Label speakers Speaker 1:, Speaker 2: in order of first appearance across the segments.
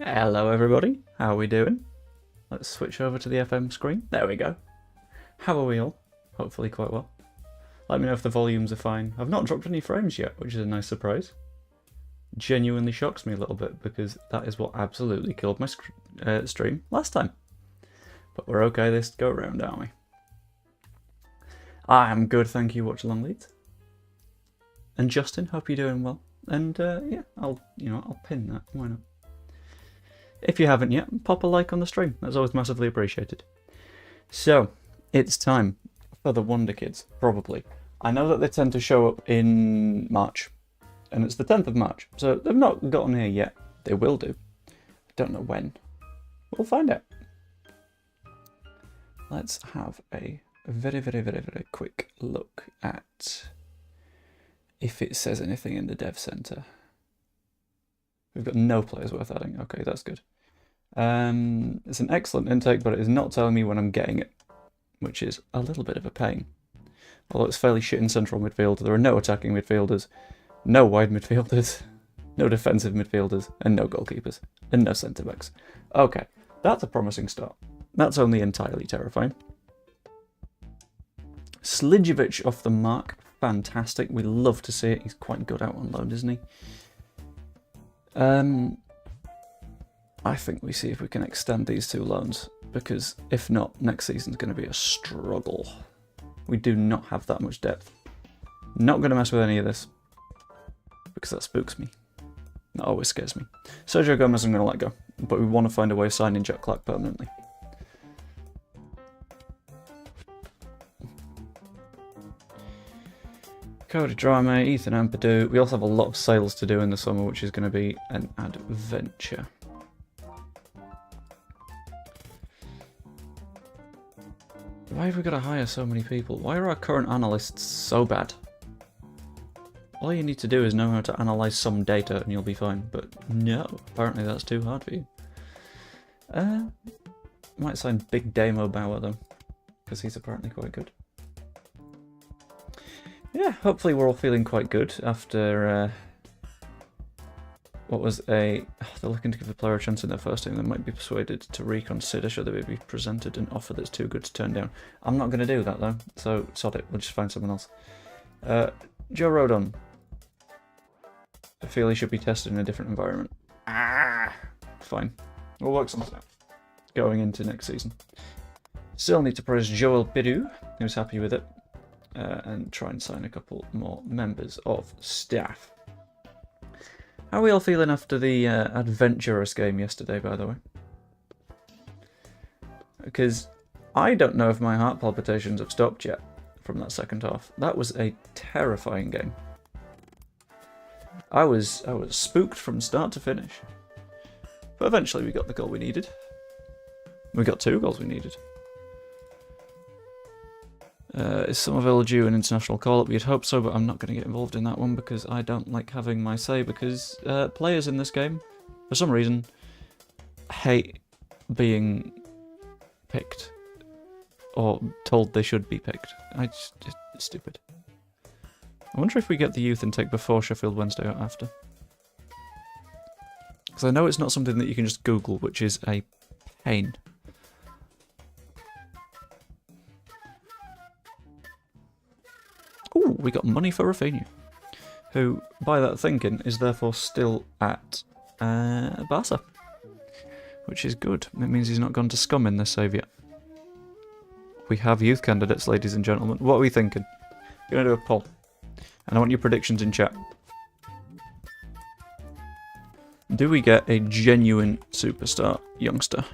Speaker 1: Hello everybody, how are we doing? Let's switch over to the FM screen. There we go. How are we all? Hopefully quite well. Let me know if the volumes are fine. I've not dropped any frames yet, which is a nice surprise. Genuinely shocks me a little bit because that is what absolutely killed my stream last time. But we're okay this go around, aren't we? I am good, thank you, watch along Leeds. And Justin, hope you're doing well. And yeah, I'll pin that, why not? If you haven't yet, pop a like on the stream. That's always massively appreciated. So, it's time for the Wonder Kids, probably. I know that they tend to show up in March, and it's the 10th of March, so they've not gotten here yet. They will do. I don't know when. We'll find out. Let's have a very quick look at if it says anything in the dev center. We've got no players worth adding. Okay, that's good. It's an excellent intake, but it is not telling me when I'm getting it, which is a little bit of a pain. Although it's fairly shit in central midfield. There are no attacking midfielders, no wide midfielders, no defensive midfielders, and no goalkeepers, and no centre-backs. Okay, that's a promising start. That's only entirely terrifying. Slidjovic off the mark. Fantastic. We love to see it. He's quite good out on loan, isn't he? I think we see if we can extend these two loans, because if not, next season's going to be a struggle. We do not have that much depth. Not going to mess with any of this, because that spooks me. That always scares me. Sergio Gomez I'm going to let go, but we want to find a way of signing Jack Clark permanently. Cody Drame, Ethan Ampadu. We also have a lot of sales to do in the summer, which is going to be an adventure. Why have we got to hire so many people? Why are our current analysts so bad? All you need to do is know how to analyse some data and you'll be fine, but no, apparently that's too hard for you. Might sign Big Damo Bauer though, because he's apparently quite good. Yeah, hopefully we're all feeling quite good after what was a... Oh, they're looking to give the player a chance in their first team. They might be persuaded to reconsider should they be presented an offer that's too good to turn down. I'm not going to do that though, so sod it, we'll just find someone else. Joe Rodon. I feel he should be tested in a different environment. Fine. We'll work something out going into next season. Still need to praise Joel Bidu, who's happy with it. And try and sign a couple more members of staff. How are we all feeling after the adventurous game yesterday, by the way? Because I don't know if my heart palpitations have stopped yet from that second half. That was a terrifying game. I was spooked from start to finish. But eventually we got the goal we needed. We got 2 goals we needed. Is Somerville due an international call-up? You'd hope so, but I'm not going to get involved in that one because I don't like having my say, because players in this game, for some reason, hate being picked or told they should be picked. It's stupid. I wonder if we get the youth intake before Sheffield Wednesday or after. Because I know it's not something that you can just Google, which is a pain. Ooh, we got money for Rafinha, who, by that thinking, is therefore still at Barca, which is good. It means he's not gone to scum in this save yet. We have youth candidates, ladies and gentlemen. What are we thinking? We're going to do a poll, and I want your predictions in chat. Do we get a genuine superstar youngster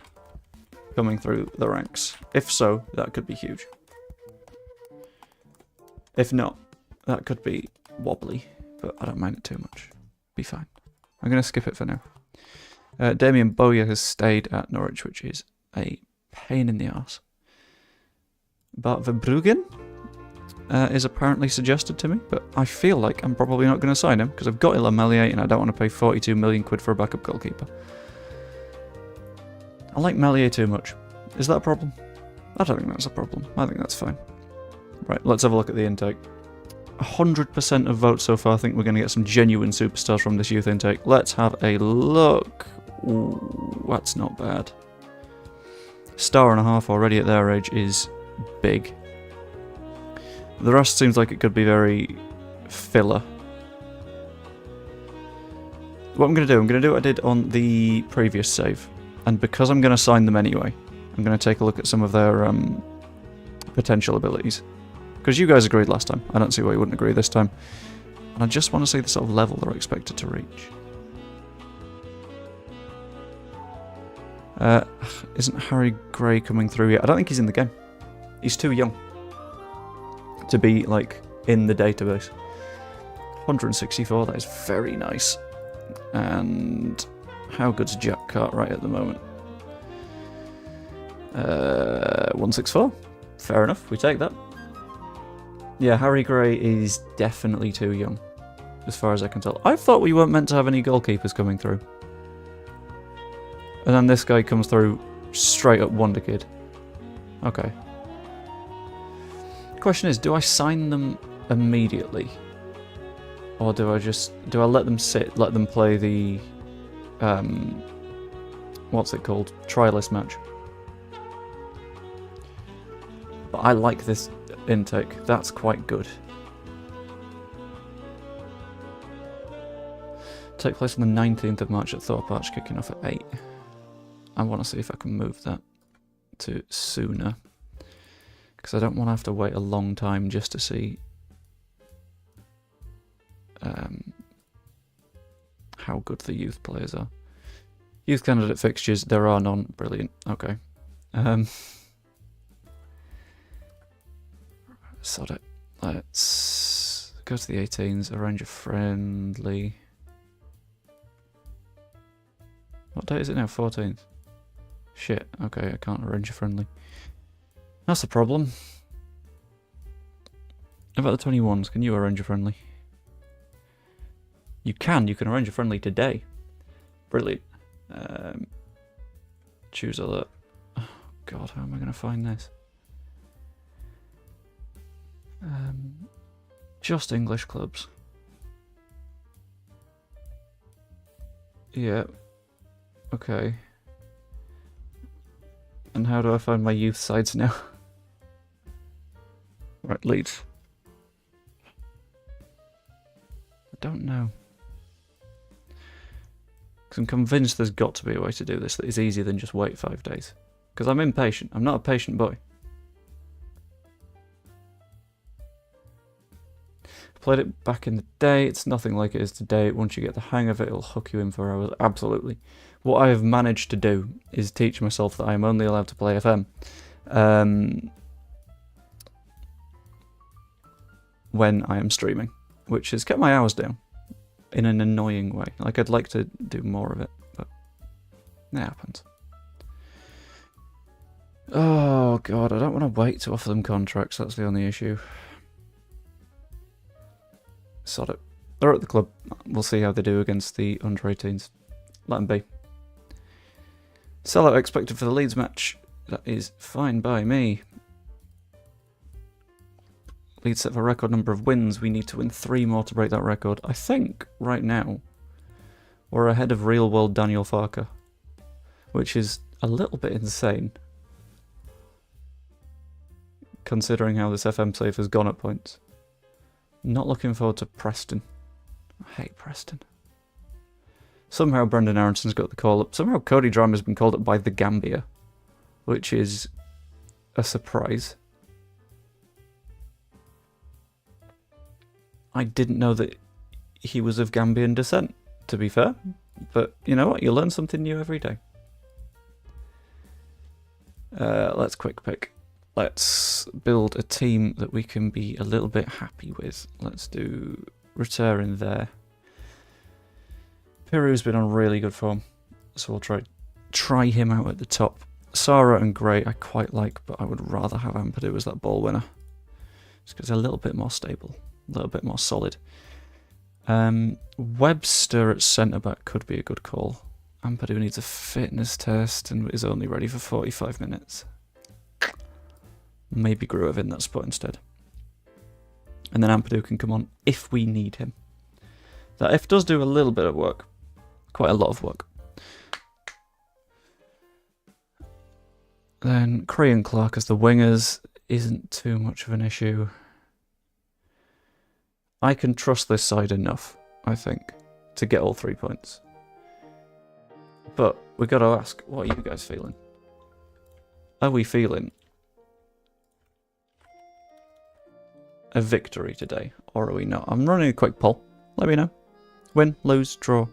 Speaker 1: coming through the ranks? If so, that could be huge. If not, that could be wobbly, but I don't mind it too much. Be fine. I'm going to skip it for now. Damien Bowyer has stayed at Norwich, which is a pain in the arse. Bart Verbruggen is apparently suggested to me, but I feel like I'm probably not going to sign him, because I've got Ilan Meslier and I don't want to pay 42 million quid for a backup goalkeeper. I like Meslier too much. Is that a problem? I don't think that's a problem. I think that's fine. Right, let's have a look at the intake. 100% of votes so far. I think we're going to get some genuine superstars from this youth intake. Let's have a look. Ooh, that's not bad. 1.5 already at their age is big. The rest seems like it could be very filler. What I'm going to do what I did on the previous save. And because I'm going to sign them anyway, I'm going to take a look at some of their potential abilities. Because you guys agreed last time. I don't see why you wouldn't agree this time. And I just want to see the sort of level they're expected to reach. Isn't Harry Gray coming through yet? I don't think he's in the game. He's too young to be, like, in the database. 164, that is very nice. And how good's Jack Cartwright at the moment? 164. Fair enough, we take that. Yeah, Harry Gray is definitely too young, as far as I can tell. I thought we weren't meant to have any goalkeepers coming through. And then this guy comes through straight up Wonder Kid. Okay. Question is, do I sign them immediately? Or do I let them sit, let them play the, what's it called? Trialist match. But I like this intake, that's quite good. Take place on the 19th of March at Thorpe Arch, kicking off at 8. I want to see if I can move that to sooner. Because I don't want to have to wait a long time just to see how good the youth players are. Youth candidate fixtures, there are none. Brilliant. Okay. Sod it. Let's go to the 18s, arrange a friendly. What date is it now? 14th. Shit, okay, I can't arrange a friendly. That's the problem. How about the 21s? Can you arrange a friendly? You can arrange a friendly today. Brilliant. Choose alert. Oh god, how am I going to find this? Just English clubs. Yeah. Okay. And how do I find my youth sides now? Right, Leeds. I don't know. Because I'm convinced there's got to be a way to do this that is easier than just wait 5 days. Because I'm impatient. I'm not a patient boy. Played it back in the day. It's nothing like it is today. Once you get the hang of it, it'll hook you in for hours. Absolutely. What I have managed to do is teach myself that I am only allowed to play FM when I am streaming, which has kept my hours down in an annoying way. Like, I'd like to do more of it, but it happens. Oh god, I don't want to wait to offer them contracts. That's the only issue. Sod it. They're at the club. We'll see how they do against the under-18s. Let them be. Sellout expected for the Leeds match. That is fine by me. Leeds set for a record number of wins. We need to win 3 more to break that record. I think, right now, we're ahead of real-world Daniel Farker, which is a little bit insane, considering how this FM save has gone at points. Not looking forward to Preston. I hate Preston. Somehow Brendan Aronson's got the call-up. Somehow Cody Drama's been called up by the Gambia, which is a surprise. I didn't know that he was of Gambian descent, to be fair. But you know what? You learn something new every day. Let's quick pick. Let's build a team that we can be a little bit happy with. Let's do Return there. Piru's been on really good form, so we'll try him out at the top. Sarah and Gray I quite like, but I would rather have Ampadu as that ball winner. Just because they're a little bit more stable, a little bit more solid. Webster at centre-back could be a good call. Ampadu needs a fitness test and is only ready for 45 minutes. Maybe Gruev in that spot instead. And then Ampadu can come on if we need him. That if does do a little bit of work. Quite a lot of work. Then Cree and Clark as the wingers isn't too much of an issue. I can trust this side enough, I think, to get all 3 points. But we got to ask, what are you guys feeling? Are we feeling a victory today, or are we not? I'm running a quick poll. Let me know. Win, lose, draw.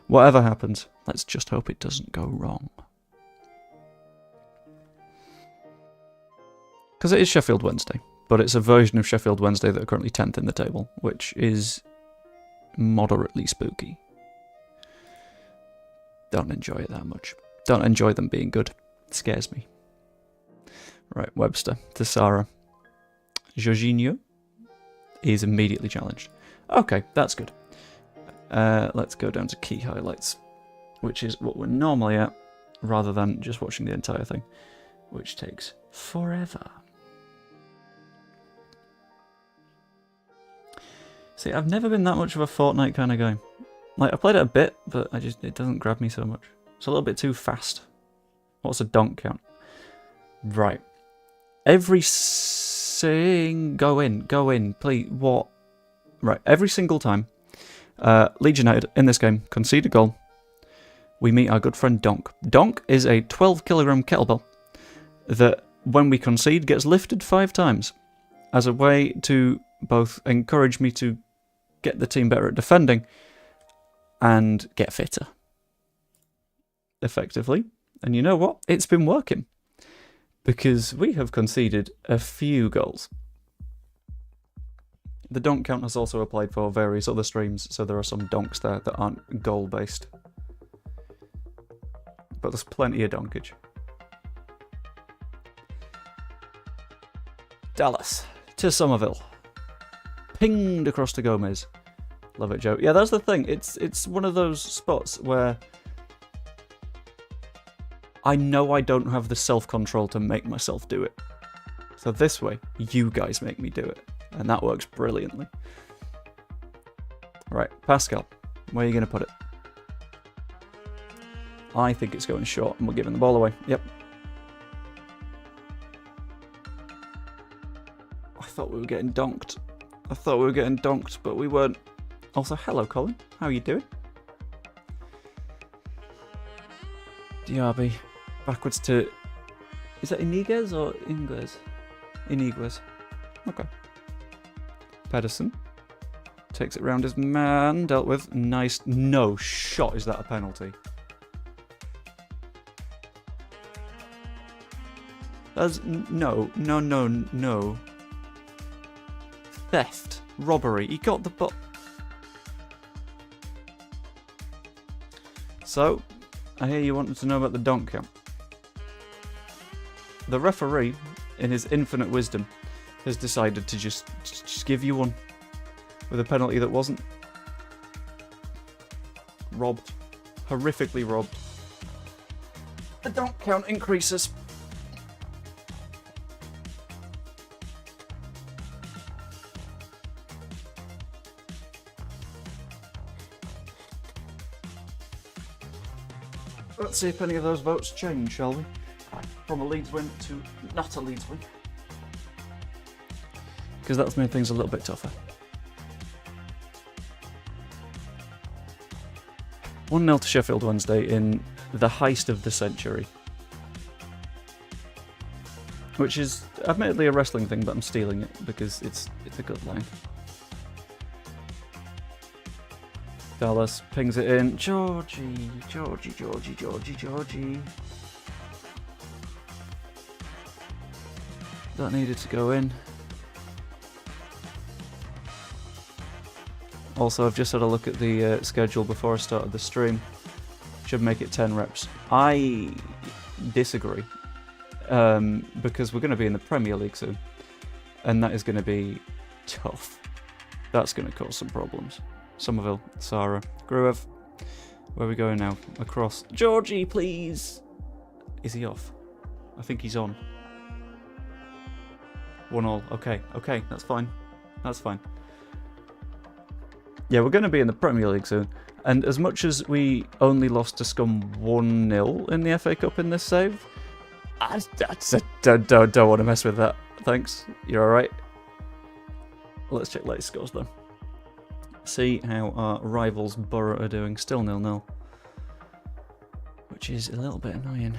Speaker 1: Whatever happens, let's just hope it doesn't go wrong. Because it is Sheffield Wednesday, but it's a version of Sheffield Wednesday that are currently 10th in the table, which is moderately spooky. Don't enjoy it that much. Don't enjoy them being good. It scares me. Right, Webster to Sarah. Jorginho is immediately challenged. Okay, that's good. Let's go down to key highlights, which is what we're normally at, rather than just watching the entire thing, which takes forever. See, I've never been that much of a Fortnite kind of guy. Like, I played it a bit, but it doesn't grab me so much. It's a little bit too fast. What's a donk count? Right. Go in, please. What? Right, every single time Leeds United in this game concede a goal, we meet our good friend Donk. Donk is a 12-kilogram kettlebell that, when we concede, gets lifted 5 times as a way to both encourage me to get the team better at defending and get fitter, effectively. And you know what? It's been working, because we have conceded a few goals. The donk count has also applied for various other streams, so there are some donks there that aren't goal-based. But there's plenty of donkage. Dallas to Somerville. Pinged across to Gomez. Love it, Joe. Yeah, that's the thing. It's one of those spots where I know I don't have the self-control to make myself do it. So this way, you guys make me do it. And that works brilliantly. Right, Pascal, where are you going to put it? I think it's going short, and we're giving the ball away. Yep. I thought we were getting donked. But we weren't. Also, hello, Colin. How are you doing? Diaby. Backwards to... Is that Iniguez or Inguez? Iniguez. Okay. Pedersen. Takes it round his man. Dealt with. Nice. No shot. Is that a penalty? That's... No. Theft. Robbery. He got the ball. So, I hear you wanted to know about the donk count. The referee, in his infinite wisdom, has decided to just give you one with a penalty that wasn't. Robbed. Horrifically robbed. The donk count increases. Let's see if any of those votes change, shall we? From a Leeds win to not a Leeds win. Because that's made things a little bit tougher. 1-0 to Sheffield Wednesday in the heist of the century. Which is admittedly a wrestling thing, but I'm stealing it because it's a good line. Dallas pings it in. Georgie. That needed to go in. Also, I've just had a look at the schedule before I started the stream. Should make it 10 reps. I disagree. Because we're going to be in the Premier League soon. And that is going to be tough. That's going to cause some problems. Somerville, Sarah, Gruev. Where are we going now? Across. Georgie, please! Is he off? I think he's on. 1-1. Okay, that's fine. Yeah, we're going to be in the Premier League soon. And as much as we only lost to Scum 1-0 in the FA Cup in this save, Don't want to mess with that. Thanks. You're alright. Let's check latest scores though. See how our rivals Borough are doing. Still 0-0. Which is a little bit annoying.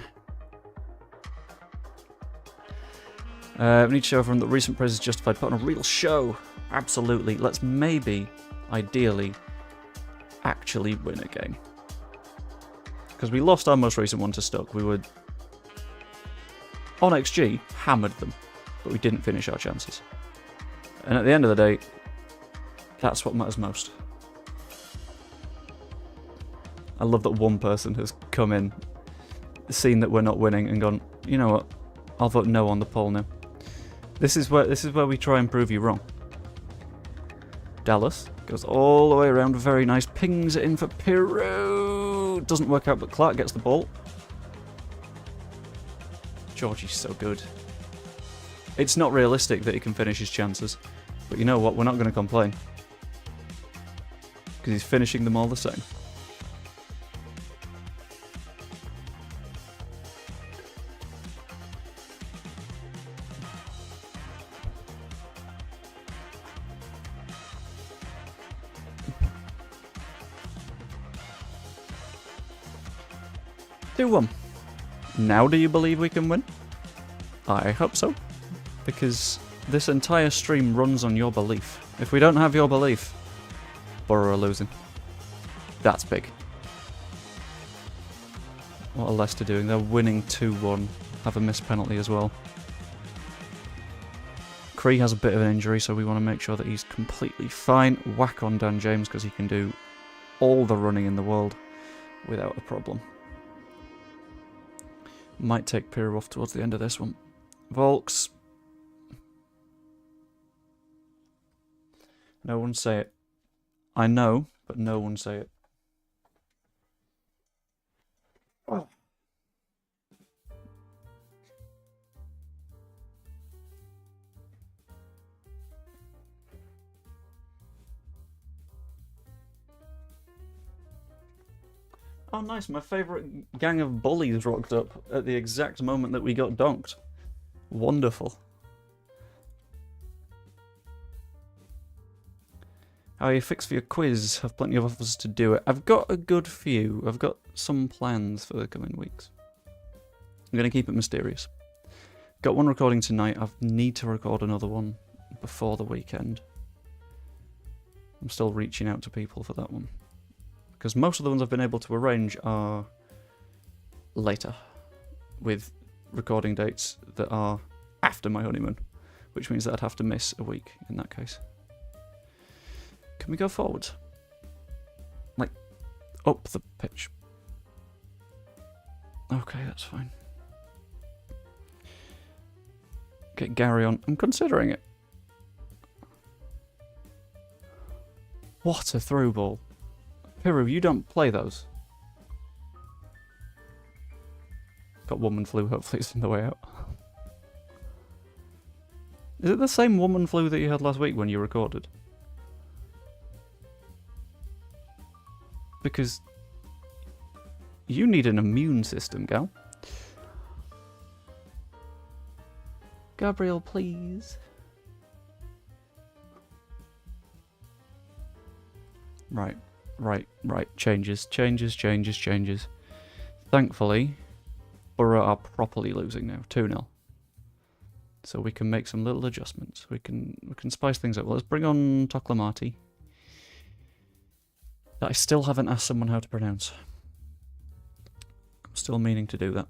Speaker 1: We need to show everyone that recent praise is justified. Put on a real show. Absolutely. Let's maybe, ideally, actually win a game. Because we lost our most recent one to Stoke. We were, on XG, hammered them. But we didn't finish our chances. And at the end of the day, that's what matters most. I love that one person has come in, seen that we're not winning, and gone, you know what, I'll vote no on the poll now. This is where we try and prove you wrong. Dallas goes all the way around, very nice, pings it in for Peru. Doesn't work out, but Clark gets the ball. Georgie's so good. It's not realistic that he can finish his chances, but you know what, we're not going to complain. Because he's finishing them all the same. Now do you believe we can win? I hope so. Because this entire stream runs on your belief. If we don't have your belief, Borough are losing. That's big. What are Leicester doing? They're winning 2-1. Have a missed penalty as well. Cree has a bit of an injury, so we want to make sure that he's completely fine. Whack on Dan James, because he can do all the running in the world without a problem. Might take Peru off towards the end of this one. Volks. No one say it. I know, but no one say it. Oh. Oh, nice. My favourite gang of bullies rocked up at the exact moment that we got donked. Wonderful. How are you fixed for your quiz? Have plenty of offers to do it. I've got a good few. I've got some plans for the coming weeks. I'm going to keep it mysterious. Got one recording tonight. I need to record another one before the weekend. I'm still reaching out to people for that one. Because most of the ones I've been able to arrange are later, with recording dates that are after my honeymoon, which means that I'd have to miss a week in that case. Can we go forward? Like, up the pitch. Okay, that's fine. Get Gary on. I'm considering it. What a through ball. Peru, you don't play those. Got woman flu, hopefully it's in the way out. Is it the same woman flu that you had last week when you recorded? Because you need an immune system, gal. Gabriel, please. Right. Changes. Thankfully, Borough are properly losing now, 2-0. So we can make some little adjustments. We can spice things up. Well, let's bring on Toklamati. That I still haven't asked someone how to pronounce. I'm still meaning to do that.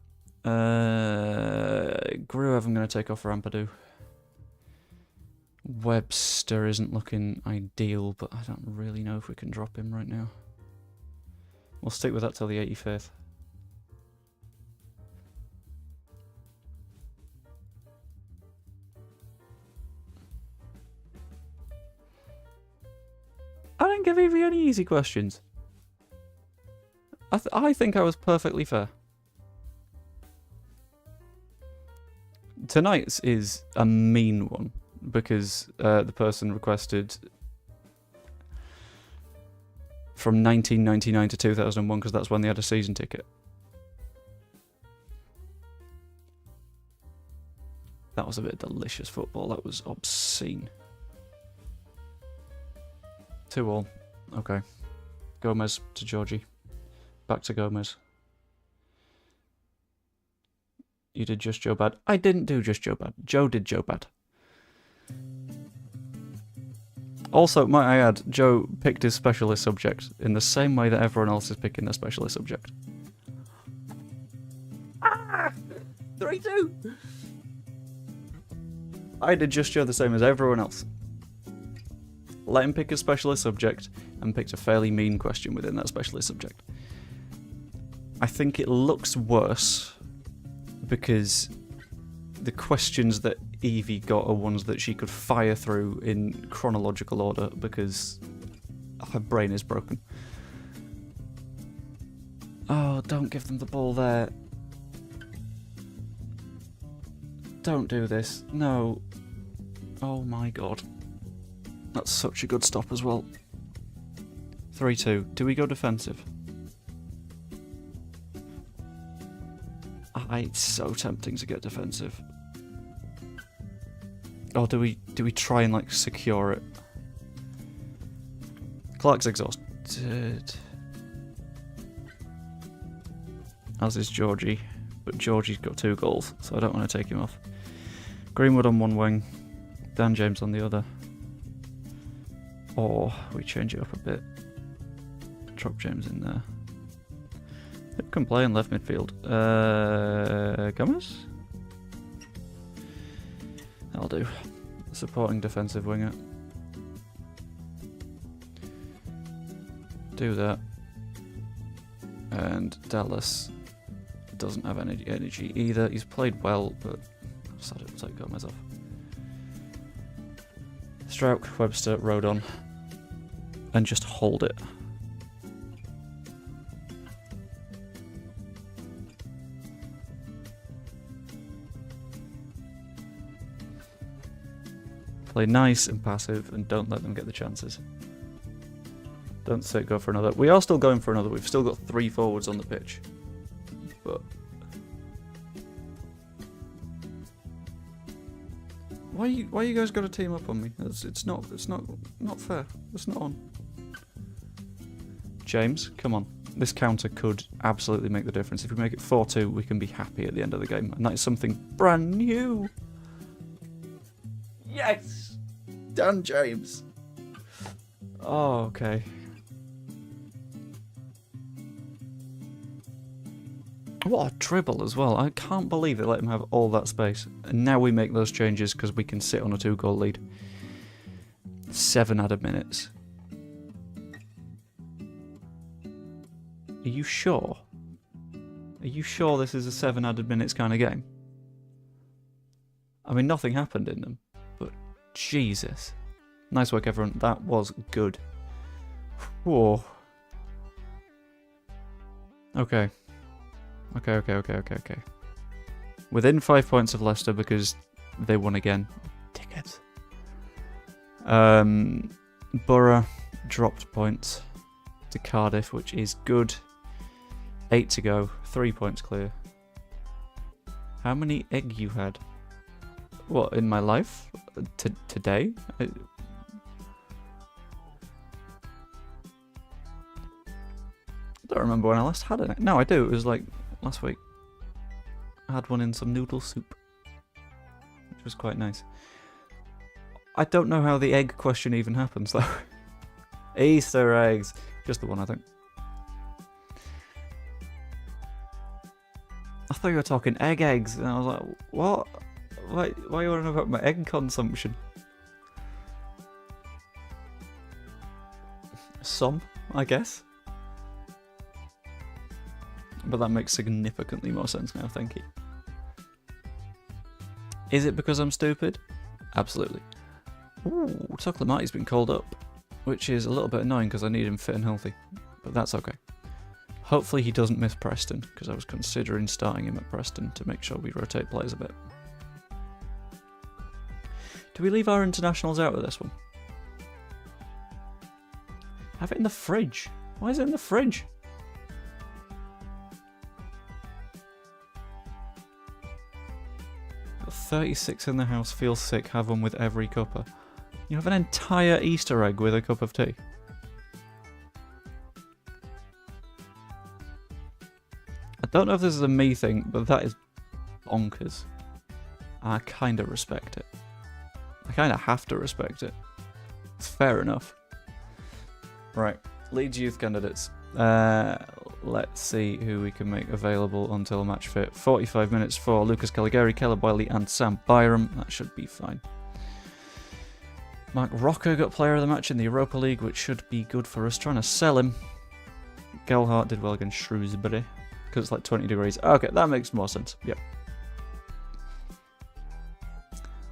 Speaker 1: Gruev I'm going to take off for Ampadu. Webster isn't looking ideal, but I don't really know if we can drop him right now. We'll stick with that till the 85th. I didn't give Evie any easy questions. I think I was perfectly fair. Tonight's is a mean one, because the person requested from 1999 to 2001, because that's when they had a season ticket. That was a bit of delicious football. That was obscene. 2-2. Okay. Gomez to Georgie. Back to Gomez. You did just Joe bad. I didn't do just Joe bad. Joe did Joe bad. Also, might I add, Joe picked his specialist subject in the same way that everyone else is picking their specialist subject. 3-2! I did just Joe the same as everyone else. Let him pick a specialist subject and picked a fairly mean question within that specialist subject. I think it looks worse because the questions that Evie got are ones that she could fire through in chronological order because her brain is broken. Oh, don't give them the ball there. Don't do this. No. Oh my god. That's such a good stop as well. 3-2. Do we go defensive? It's so tempting to get defensive. Or do we try and like secure it? Clark's exhausted. As is Georgie. But Georgie's got 2 goals, so I don't want to take him off. Greenwood on one wing, Dan James on the other. Or we change it up a bit. Drop James in there. Who can play in left midfield? Gomez? That'll do. Supporting defensive winger. Do that. And Dallas doesn't have any energy either. He's played well, but I've decided to take Gomez off. Strouk, Webster, Rodon. And just hold it. Play nice and passive and don't let them get the chances. Don't say go for another. We are still going for another. We've still got 3 forwards on the pitch. But why you guys got to team up on me? It's not fair. It's not on. James, come on. This counter could absolutely make the difference. If we make it 4-2, we can be happy at the end of the game. And that is something brand new. Yes! Dan James. Oh, okay. What a dribble as well. I can't believe they let him have all that space. And now we make those changes because we can sit on a 2-goal lead. 7 added minutes. Are you sure? Are you sure this is a 7 added minutes kind of game? I mean, nothing happened in them. But Jesus. Nice work, everyone. That was good. Whoa. Okay. Okay. Within 5 points of Leicester because they won again. Dickheads. Borough dropped points to Cardiff, which is good. 8 to go. 3 points clear. How many egg you had? What, in my life? Today? I don't remember when I last had it. No, I do. It was like last week. I had one in some noodle soup, which was quite nice. I don't know how the egg question even happens, though. Easter eggs. Just the one, I think. I thought you were talking eggs, and I was like, what? Why are you worrying about my egg consumption? Some, I guess. But that makes significantly more sense now, thank you. Is it because I'm stupid? Absolutely. Ooh, Tuckler Marty's been called up, which is a little bit annoying because I need him fit and healthy. But that's okay. Hopefully he doesn't miss Preston, because I was considering starting him at Preston to make sure we rotate players a bit. Do we leave our internationals out of this one? Have it in the fridge. Why is it in the fridge? 36 in the house, feel sick, have one with every cuppa. You have an entire Easter egg with a cup of tea. I don't know if this is a me thing, but that is bonkers. I kind of respect it. I kind of have to respect it. It's fair enough. Right, Leeds youth candidates. Let's see who we can make available until match fit. 45 minutes for Lucas Caligari, Caleb Wiley and Sam Byram. That should be fine. Mark Rocker got player of the match in the Europa League, which should be good for us. Trying to sell him. Gelhardt did well against Shrewsbury, because it's like 20 degrees. Okay, that makes more sense. Yep.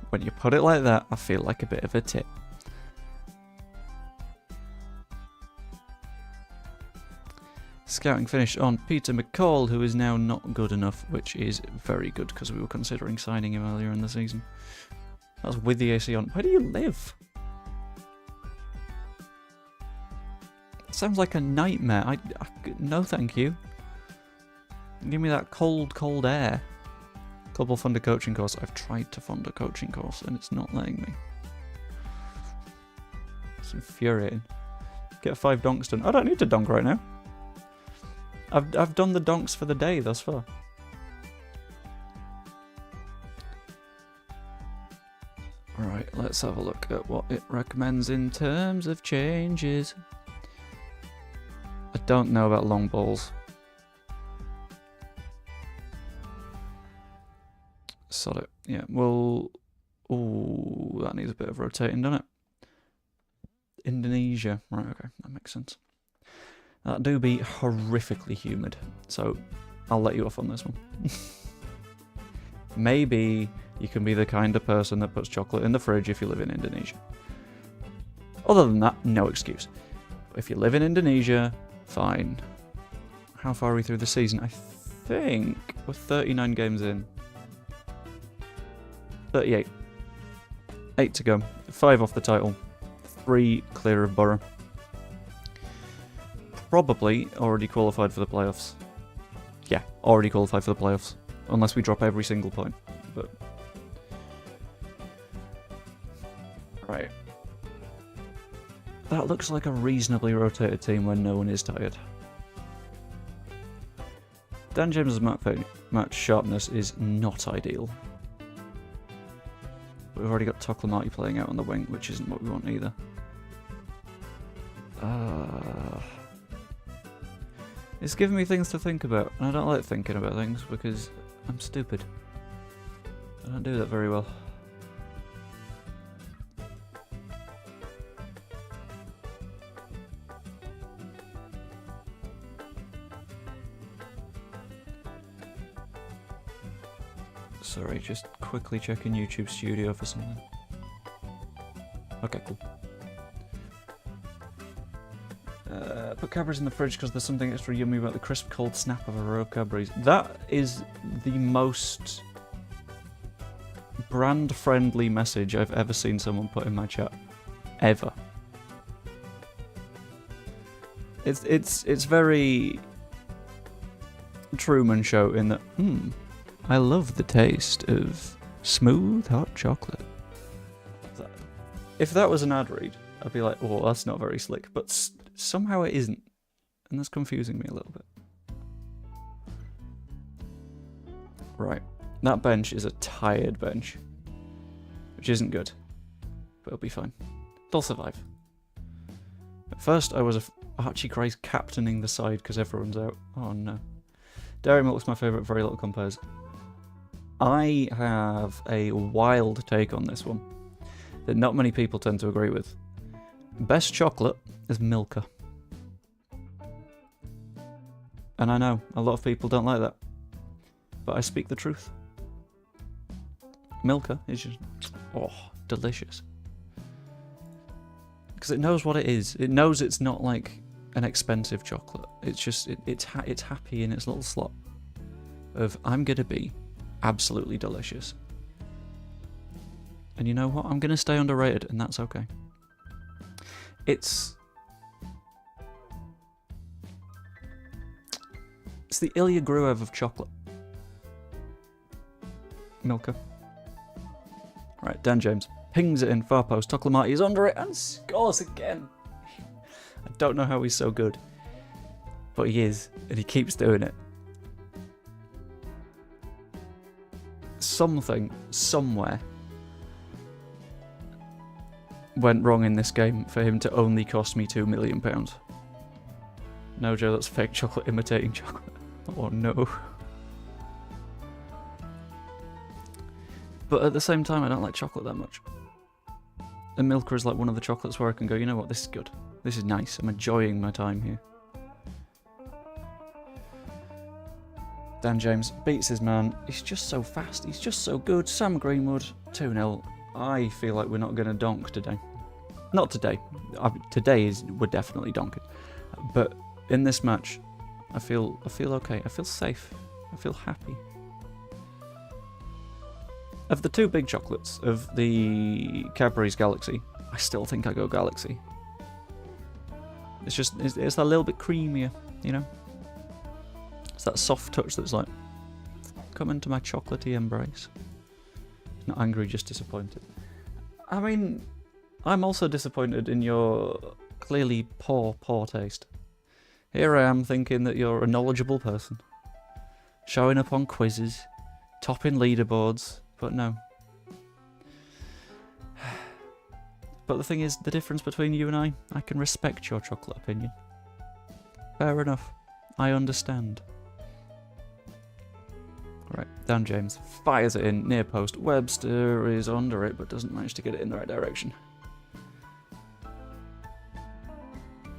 Speaker 1: When you put it like that, I feel like a bit of a tit. Scouting finished on Peter McCall, who is now not good enough, which is very good because we were considering signing him earlier in the season. That's with the AC on. Where do you live? Sounds like a nightmare. No, thank you. Give me that cold, cold air. Club will fund a coaching course. I've tried to fund a coaching course and it's not letting me. It's infuriating. Get 5 donks done. I don't need to donk right now. I've done the donks for the day thus far. Right, let's have a look at what it recommends in terms of changes. I don't know about long balls. Sod it. Yeah, well... Ooh, that needs a bit of rotating, doesn't it? Indonesia. Right, okay, that makes sense. That do be horrifically humid, so I'll let you off on this one. Maybe you can be the kind of person that puts chocolate in the fridge if you live in Indonesia. Other than that, no excuse. If you live in Indonesia, fine. How far are we through the season? I think we're 39 games in. 38. 8 to go. 5 off the title. 3 clear of Borough. Probably already qualified for the playoffs. Yeah, already qualified for the playoffs. Unless we drop every single point. But right. That looks like a reasonably rotated team when no one is tired. Dan James' match sharpness is not ideal. We've already got Toklamati playing out on the wing, which isn't what we want either. It's giving me things to think about, and I don't like thinking about things because I'm stupid. I don't do that very well. Sorry, just quickly checking YouTube Studio for something. Okay, cool. Put Cadbury's in the fridge because there's something extra yummy about the crisp cold snap of a row of Cadbury's. That is the most brand-friendly message I've ever seen someone put in my chat. Ever. It's very Truman Show in that, I love the taste of smooth hot chocolate. If that was an ad read, I'd be like, oh, that's not very slick. But somehow it isn't. And that's confusing me a little bit. Right. That bench is a tired bench. Which isn't good. But it'll be fine. They'll survive. At first, I was Archie Christ captaining the side because everyone's out. Oh no. Dairy Milk's my favourite very little compares. I have a wild take on this one that not many people tend to agree with. Best chocolate is Milka. And I know, a lot of people don't like that. But I speak the truth. Milka is just, delicious. Because it knows what it is. It knows it's not like an expensive chocolate. It's just, it's happy in its little slot of, I'm going to be absolutely delicious. And you know what? I'm going to stay underrated, and that's okay. It's the Ilya Gruev of chocolate. Milka. Right, Dan James pings it in, far post. Toklamati is under it and scores again. I don't know how he's so good, but he is, and he keeps doing it. Something, somewhere, went wrong in this game for him to only cost me £2 million. No, Joe, that's fake chocolate imitating chocolate. Oh no. But at the same time, I don't like chocolate that much. And Milka is like one of the chocolates where I can go, you know what, this is good. This is nice. I'm enjoying my time here. Dan James beats his man. He's just so fast. He's just so good. Sam Greenwood, 2-0. I feel like we're not going to donk today. Not today. We're definitely donking. But in this match, I feel okay. I feel safe. I feel happy. Of the two big chocolates of the Cadbury's Galaxy, I still think I go Galaxy. It's that little bit creamier, you know? It's that soft touch that's like, come into my chocolatey embrace. Not angry, just disappointed. I mean, I'm also disappointed in your clearly poor taste. Here I am thinking that you're a knowledgeable person, showing up on quizzes, topping leaderboards, but no. But the thing is, the difference between you and I can respect your chocolate opinion. Fair enough. I understand. Right, Dan James fires it in, near post. Webster is under it, but doesn't manage to get it in the right direction.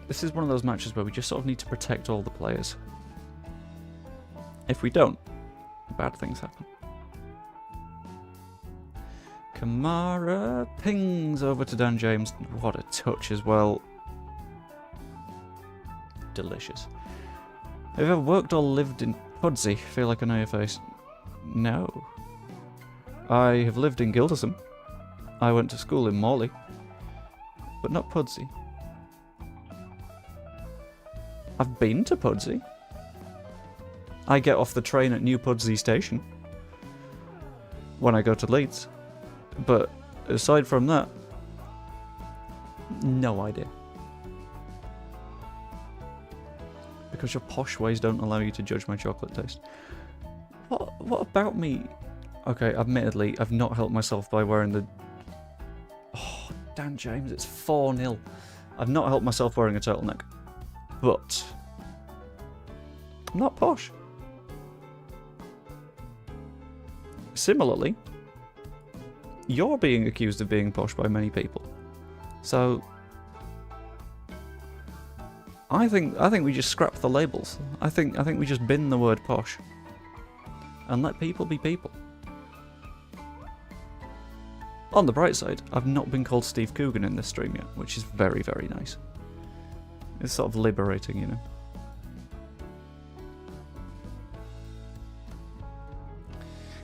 Speaker 1: This is one of those matches where we just sort of need to protect all the players. If we don't, bad things happen. Kamara pings over to Dan James. What a touch as well. Delicious. Have you ever worked or lived in Pudsey? Feel like I know your face. No. I have lived in Gildersham. I went to school in Morley. But not Pudsey. I've been to Pudsey. I get off the train at New Pudsey Station when I go to Leeds. But aside from that, no idea. Because your posh ways don't allow you to judge my chocolate taste. What about me? Okay, admittedly, I've not helped myself by wearing the... Oh, Dan James, it's 4-0. I've not helped myself wearing a turtleneck. But I'm not posh. Similarly, you're being accused of being posh by many people. So I think we just scrap the labels. I think we just bin the word posh and let people be people. On the bright side, I've not been called Steve Coogan in this stream yet, which is very, very nice. It's sort of liberating, you know.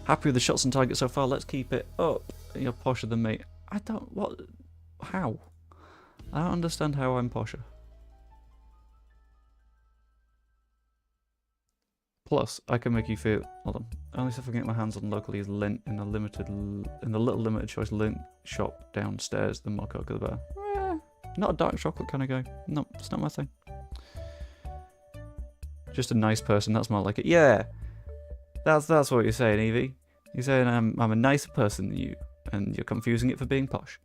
Speaker 1: Happy with the shots on target so far. Let's keep it up. You're posher than me. How? I don't understand how I'm posher. Plus, I can make you feel... Hold on. Only stuff I can get my hands on locally is lint in the little limited choice lint shop downstairs. The more cocoa, the better. Not a dark chocolate kind of guy. No, it's not my thing. Just a nice person. That's more like it. Yeah, that's what you're saying, Evie. You're saying I'm a nicer person than you, and you're confusing it for being posh.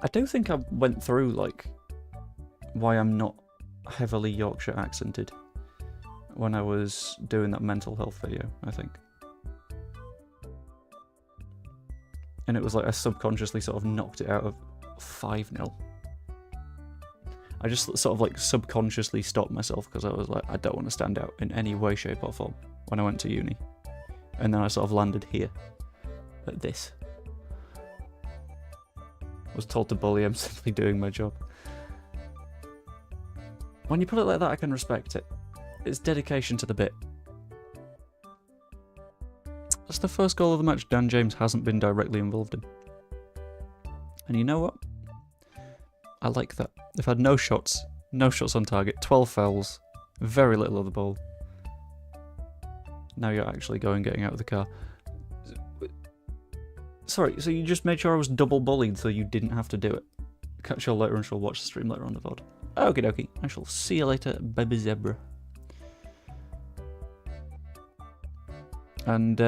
Speaker 1: I do think I went through like why I'm not heavily Yorkshire accented when I was doing that mental health video, I think. And it was like I subconsciously sort of knocked it out of 5-0. I just sort of like subconsciously stopped myself because I was like, I don't want to stand out in any way, shape or form when I went to uni. And then I sort of landed here at this. I was told to bully, I'm simply doing my job. When you put it like that, I can respect it. It's dedication to the bit. That's the first goal of the match Dan James hasn't been directly involved in. And you know what? I like that. They've had no shots on target, 12 fouls, very little of the ball. Now you're actually getting out of the car. Sorry, so you just made sure I was double bullied so you didn't have to do it. Catch you all later and she'll watch the stream later on the VOD. Okie dokie. I shall see you later, baby zebra. And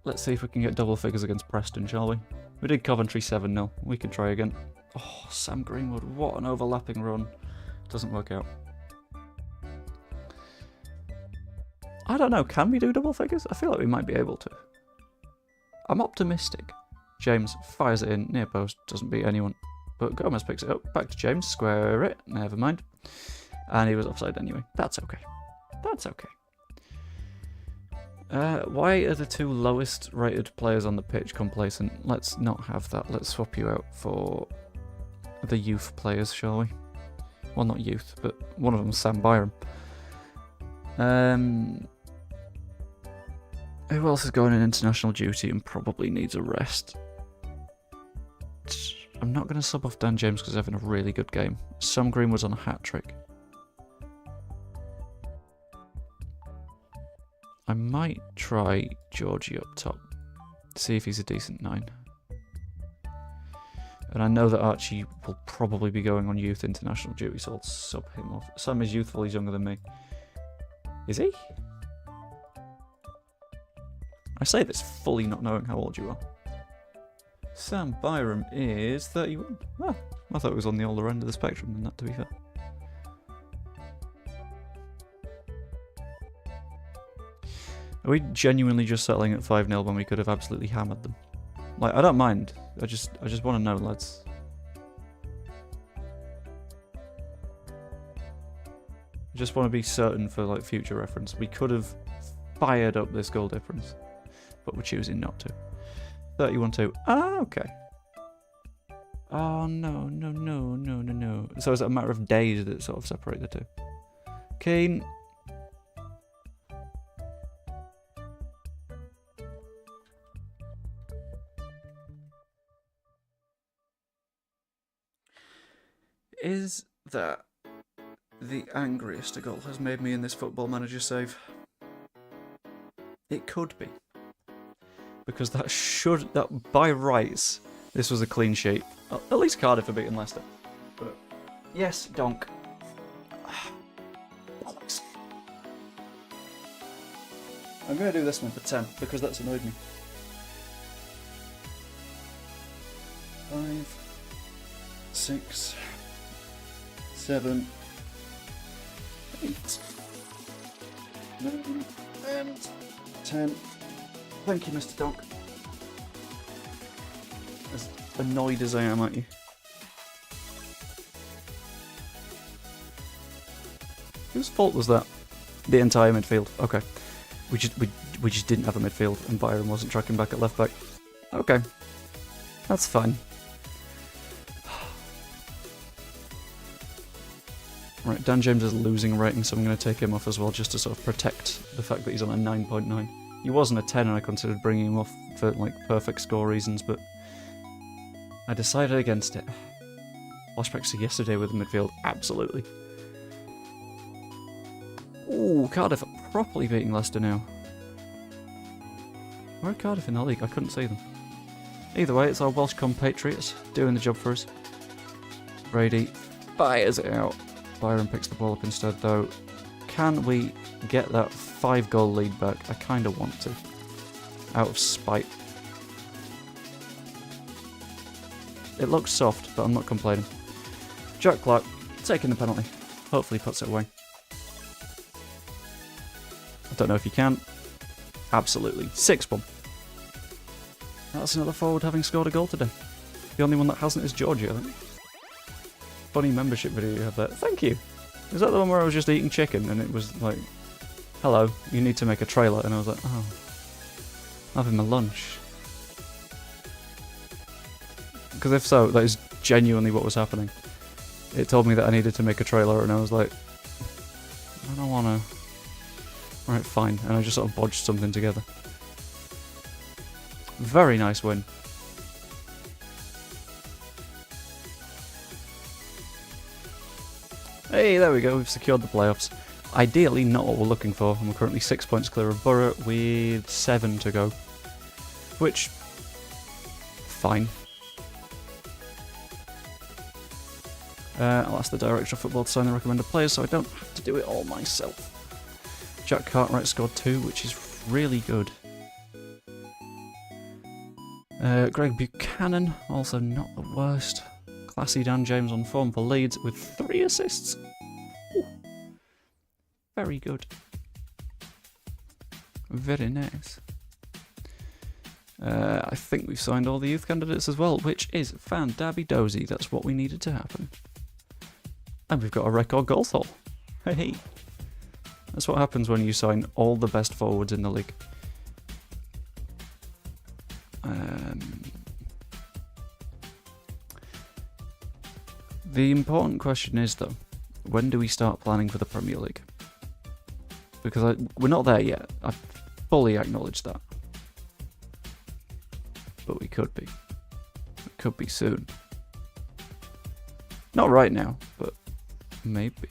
Speaker 1: let's see if we can get double figures against Preston, shall we? We did Coventry 7-0. We can try again. Oh, Sam Greenwood, what an overlapping run. Doesn't work out. I don't know, can we do double figures? I feel like we might be able to. I'm optimistic. James fires it in, near post, doesn't beat anyone. But Gomez picks it up, back to James, square it, never mind. And he was offside anyway. That's okay. That's okay. Why are the two lowest rated players on the pitch complacent? Let's not have that. Let's swap you out for the youth players, shall we? Well, not youth, but one of them's Sam Byram. Who else is going in international duty and probably needs a rest? I'm not going to sub off Dan James because he's having a really good game. Sam Greenwood's on a hat-trick. I might try Georgie up top. See if he's a decent 9. And I know that Archie will probably be going on youth international duty, so I'll sub him off. Sam is youthful, he's younger than me. Is he? I say this fully not knowing how old you are. Sam Byram is 31. Oh, I thought it was on the older end of the spectrum than that, to be fair. Are we genuinely just settling at 5-0 when we could have absolutely hammered them? Like, I don't mind. I just want to know, lads. I just want to be certain for like future reference. We could have fired up this goal difference, but we're choosing not to. 31-2. Ah, okay. Oh, no. So is it a matter of days that sort of separate the two? Kane. Is that the angriest a goal has made me in this Football Manager save? It could be. Because that by rights, this was a clean sheet. At least Cardiff are beating Leicester. But yes, Donk. Bollocks. I'm going to do this one for 10 because that's annoyed me. 5, 6, 7, 8, 9, and 10. Thank you, Mr. Donk. As annoyed as I am at you. Whose fault was that? The entire midfield. Okay. We just didn't have a midfield and Byron wasn't tracking back at left back. Okay. That's fine. Right, Dan James is losing rating, so I'm going to take him off as well, just to sort of protect the fact that he's on a 9.9. He wasn't a 10 and I considered bringing him off for like perfect score reasons, but I decided against it. Flashbacks to yesterday with the midfield, absolutely. Ooh, Cardiff are properly beating Leicester now. Where are Cardiff in the league? I couldn't see them. Either way, it's our Welsh compatriots doing the job for us. Brady fires it out. Byron picks the ball up instead, though. Can we get that 5-goal lead back? I kind of want to. Out of spite. It looks soft, but I'm not complaining. Jack Clark taking the penalty. Hopefully puts it away. I don't know if he can. Absolutely. 6-1. That's another forward having scored a goal today. The only one that hasn't is Georgia, I think. Funny membership video you have there. Thank you. Is that the one where I was just eating chicken and it was like, hello, you need to make a trailer? And I was like, oh, I'm having my lunch. Because if so, that is genuinely what was happening. It told me that I needed to make a trailer and I was like, I don't want to. Alright, fine. And I just sort of bodged something together. Very nice win. Hey, there we go, we've secured the playoffs. Ideally, not what we're looking for, and we're currently 6 points clear of Borough with 7 to go. Which, fine. I'll ask the director of football to sign the recommended players so I don't have to do it all myself. Jack Cartwright scored 2, which is really good. Greg Buchanan, also not the worst. Classy Dan James on form for Leeds with 3 assists. Ooh. Very good. Very nice. I think we've signed all the youth candidates as well, which is fan-dabby-dozy. That's what we needed to happen. And we've got a record goal haul. Hey. That's what happens when you sign all the best forwards in the league. The important question is, though, when do we start planning for the Premier League? Because we're not there yet. I fully acknowledge that. But we could be. It could be soon. Not right now, but maybe.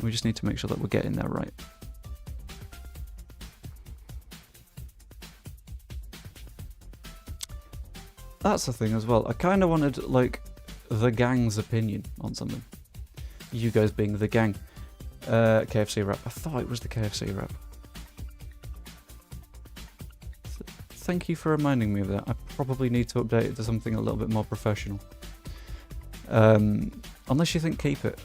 Speaker 1: We just need to make sure that we're getting there right. That's the thing as well. I kind of wanted, like, the gang's opinion on something. You guys being the gang. KFC rap. I thought it was the KFC rap. Thank you for reminding me of that. I probably need to update it to something a little bit more professional. Unless you think keep it.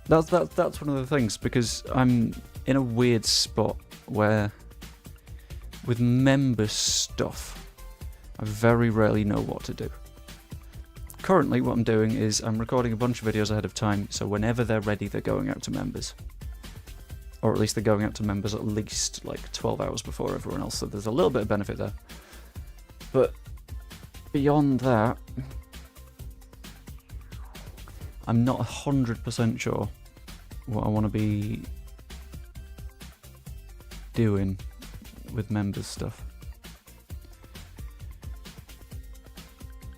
Speaker 1: That's one of the things, because I'm in a weird spot where with member stuff I very rarely know what to do. Currently what I'm doing is I'm recording a bunch of videos ahead of time, so whenever they're ready they're going out to members. Or at least they're going out to members at least like 12 hours before everyone else, so there's a little bit of benefit there. But beyond that, I'm not 100% sure what I want to be doing with members stuff.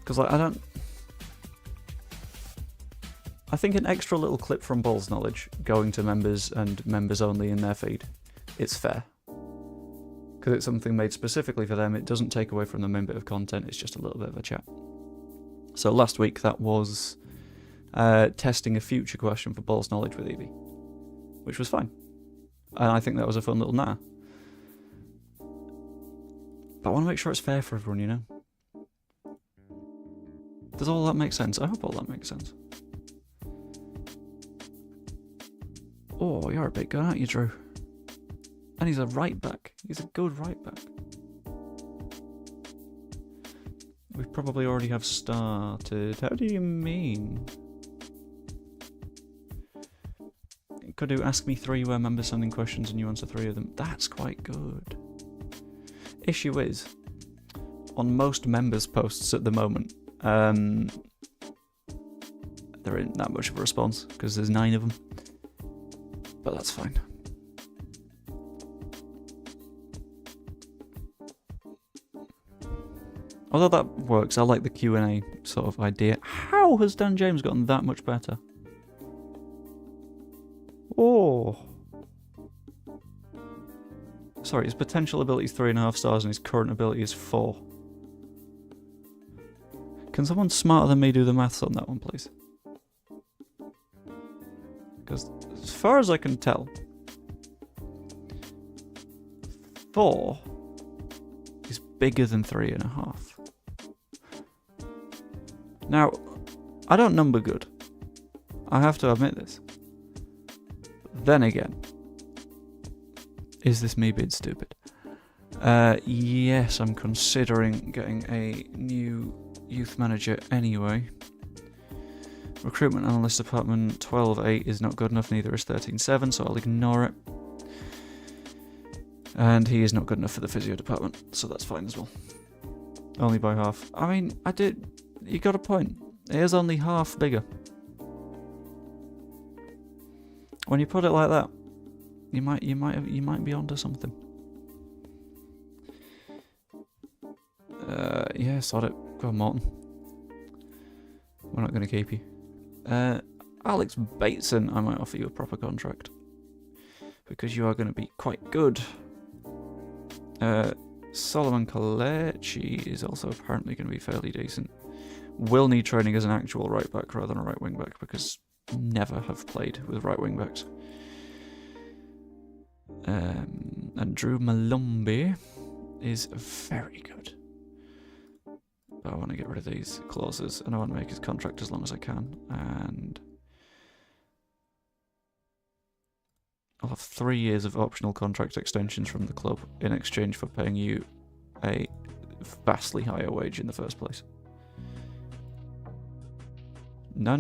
Speaker 1: Because like, I think an extra little clip from Balls Knowledge going to members and members only in their feed, it's fair. Because it's something made specifically for them, it doesn't take away from the main bit of content, it's just a little bit of a chat. So last week that was testing a future question for Balls Knowledge with Evie, which was fine. And I think that was a fun little natter. But I want to make sure it's fair for everyone, you know? Does all that make sense? I hope all that makes sense. Oh, you're a bit good, aren't you, Drew? And he's a right back. He's a good right back. We probably already have started. How do you mean? Could do ask me 3 where members sending questions and you answer 3 of them. That's quite good. Issue is, on most members' posts at the moment, there isn't that much of a response because there's 9 of them. But that's fine. Although that works, I like the Q&A sort of idea. How has Dan James gotten that much better? Oh. Sorry, his potential ability is 3.5 stars and his current ability is 4. Can someone smarter than me do the maths on that one, please? Because as far as I can tell, 4 is bigger than 3.5. Now, I don't number good. I have to admit this. Then again, is this me being stupid? Yes, I'm considering getting a new youth manager anyway. Recruitment analyst department 12.8 is not good enough, neither is 13.7, so I'll ignore it. And he is not good enough for the physio department, so that's fine as well. Only by half. I mean, you got a point. It is only half bigger. When you put it like that, you might be onto something. Yeah, sod it. Go on, Morton. We're not going to keep you. I Alex Bateson, I might offer you a proper contract. Because you are going to be quite good. Solomon Kalechi is also apparently going to be fairly decent. Will need training as an actual right back rather than a right wing back because never have played with right wing backs. And Drew Malombi is very good. But I want to get rid of these clauses and I want to make his contract as long as I can. And I'll have 3 years of optional contract extensions from the club in exchange for paying you a vastly higher wage in the first place. No.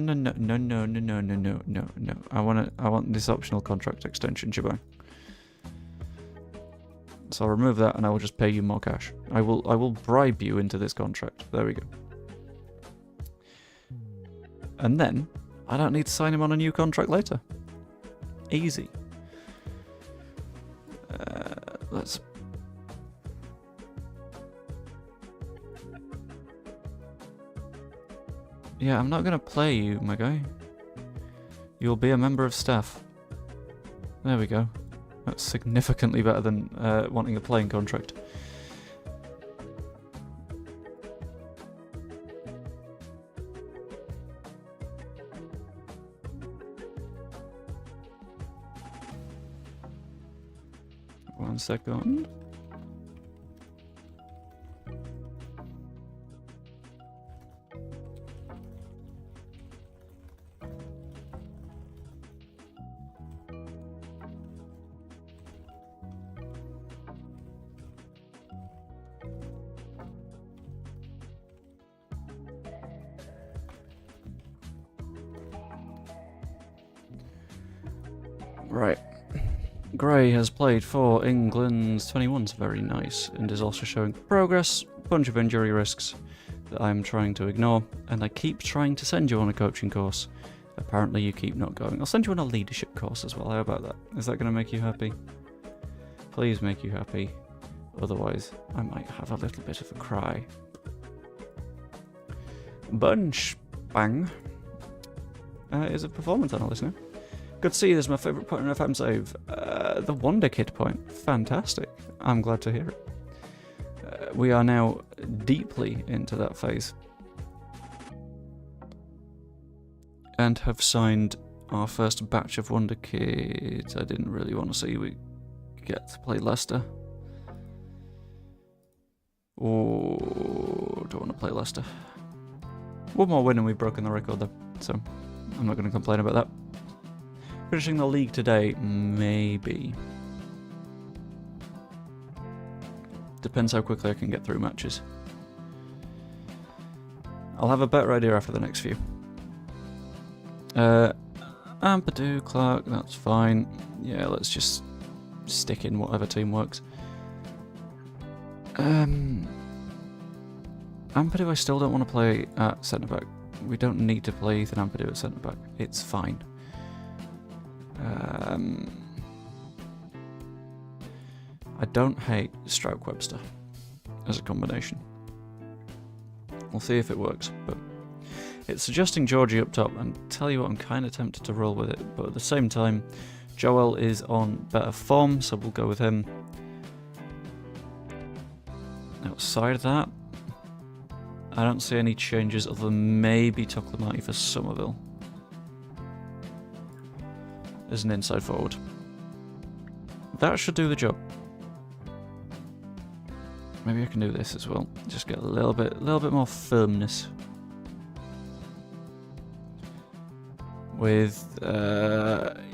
Speaker 1: I want this optional contract extension shebang. So I'll remove that and I will just pay you more cash. I will bribe you into this contract. There we go. And then I don't need to sign him on a new contract later. Easy. Let's... Yeah, I'm not going to play you, my guy. You'll be a member of staff. There we go. That's significantly better than wanting a playing contract. One second. Right. Gray has played for England's 21s, very nice, and is also showing progress, bunch of injury risks that I'm trying to ignore, and I keep trying to send you on a coaching course. Apparently you keep not going. I'll send you on a leadership course as well, how about that? Is that going to make you happy? Please make you happy, otherwise I might have a little bit of a cry. Bunch Bang is a performance analyst now. Good to see you, this is my favourite point in FM save. The Wonder Kid point. Fantastic. I'm glad to hear it. We are now deeply into that phase. And have signed our first batch of Wonder Kids. I didn't really want to see we get to play Leicester. Oh, don't want to play Leicester. One more win and we've broken the record though, so I'm not going to complain about that. Finishing the league today, maybe. Depends how quickly I can get through matches. I'll have a better idea after the next few. Ampadu, Clark, that's fine. Yeah, let's just stick in whatever team works. Ampadu, I still don't want to play at centre-back. We don't need to play Ethan Ampadu at centre-back. It's fine. I don't hate Stroke Webster as a combination. We'll see if it works, but it's suggesting Georgie up top, and tell you what, I'm kind of tempted to roll with it, but at the same time, Joel is on better form, so we'll go with him. Outside of that, I don't see any changes other than maybe Toklamati for Somerville as an inside forward. That should do the job. Maybe I can do this as well. Just get a little bit more firmness. With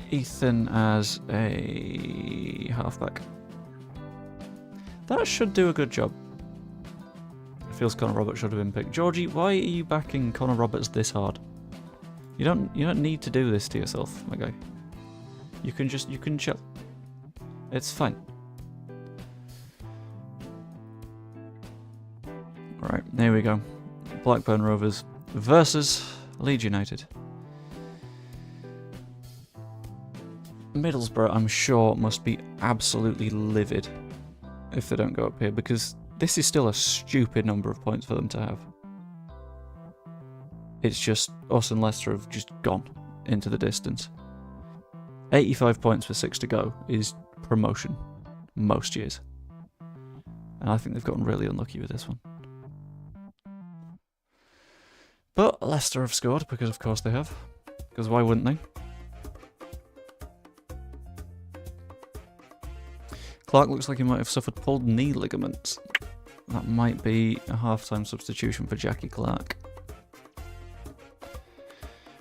Speaker 1: Ethan as a halfback. That should do a good job. It feels Connor Roberts should have been picked. Georgie, why are you backing Connor Roberts this hard? You don't need to do this to yourself, my guy. You can chill. It's fine. Alright, here we go. Blackburn Rovers versus Leeds United. Middlesbrough, I'm sure, must be absolutely livid if they don't go up here, because this is still a stupid number of points for them to have. It's just us and Leicester have just gone. into the distance. 85 points with 6 to go is promotion most years. And I think they've gotten really unlucky with this one. But Leicester have scored, because of course they have. Because why wouldn't they? Clark looks like he might have suffered pulled knee ligaments. That might be a half-time substitution for Jackie Clark.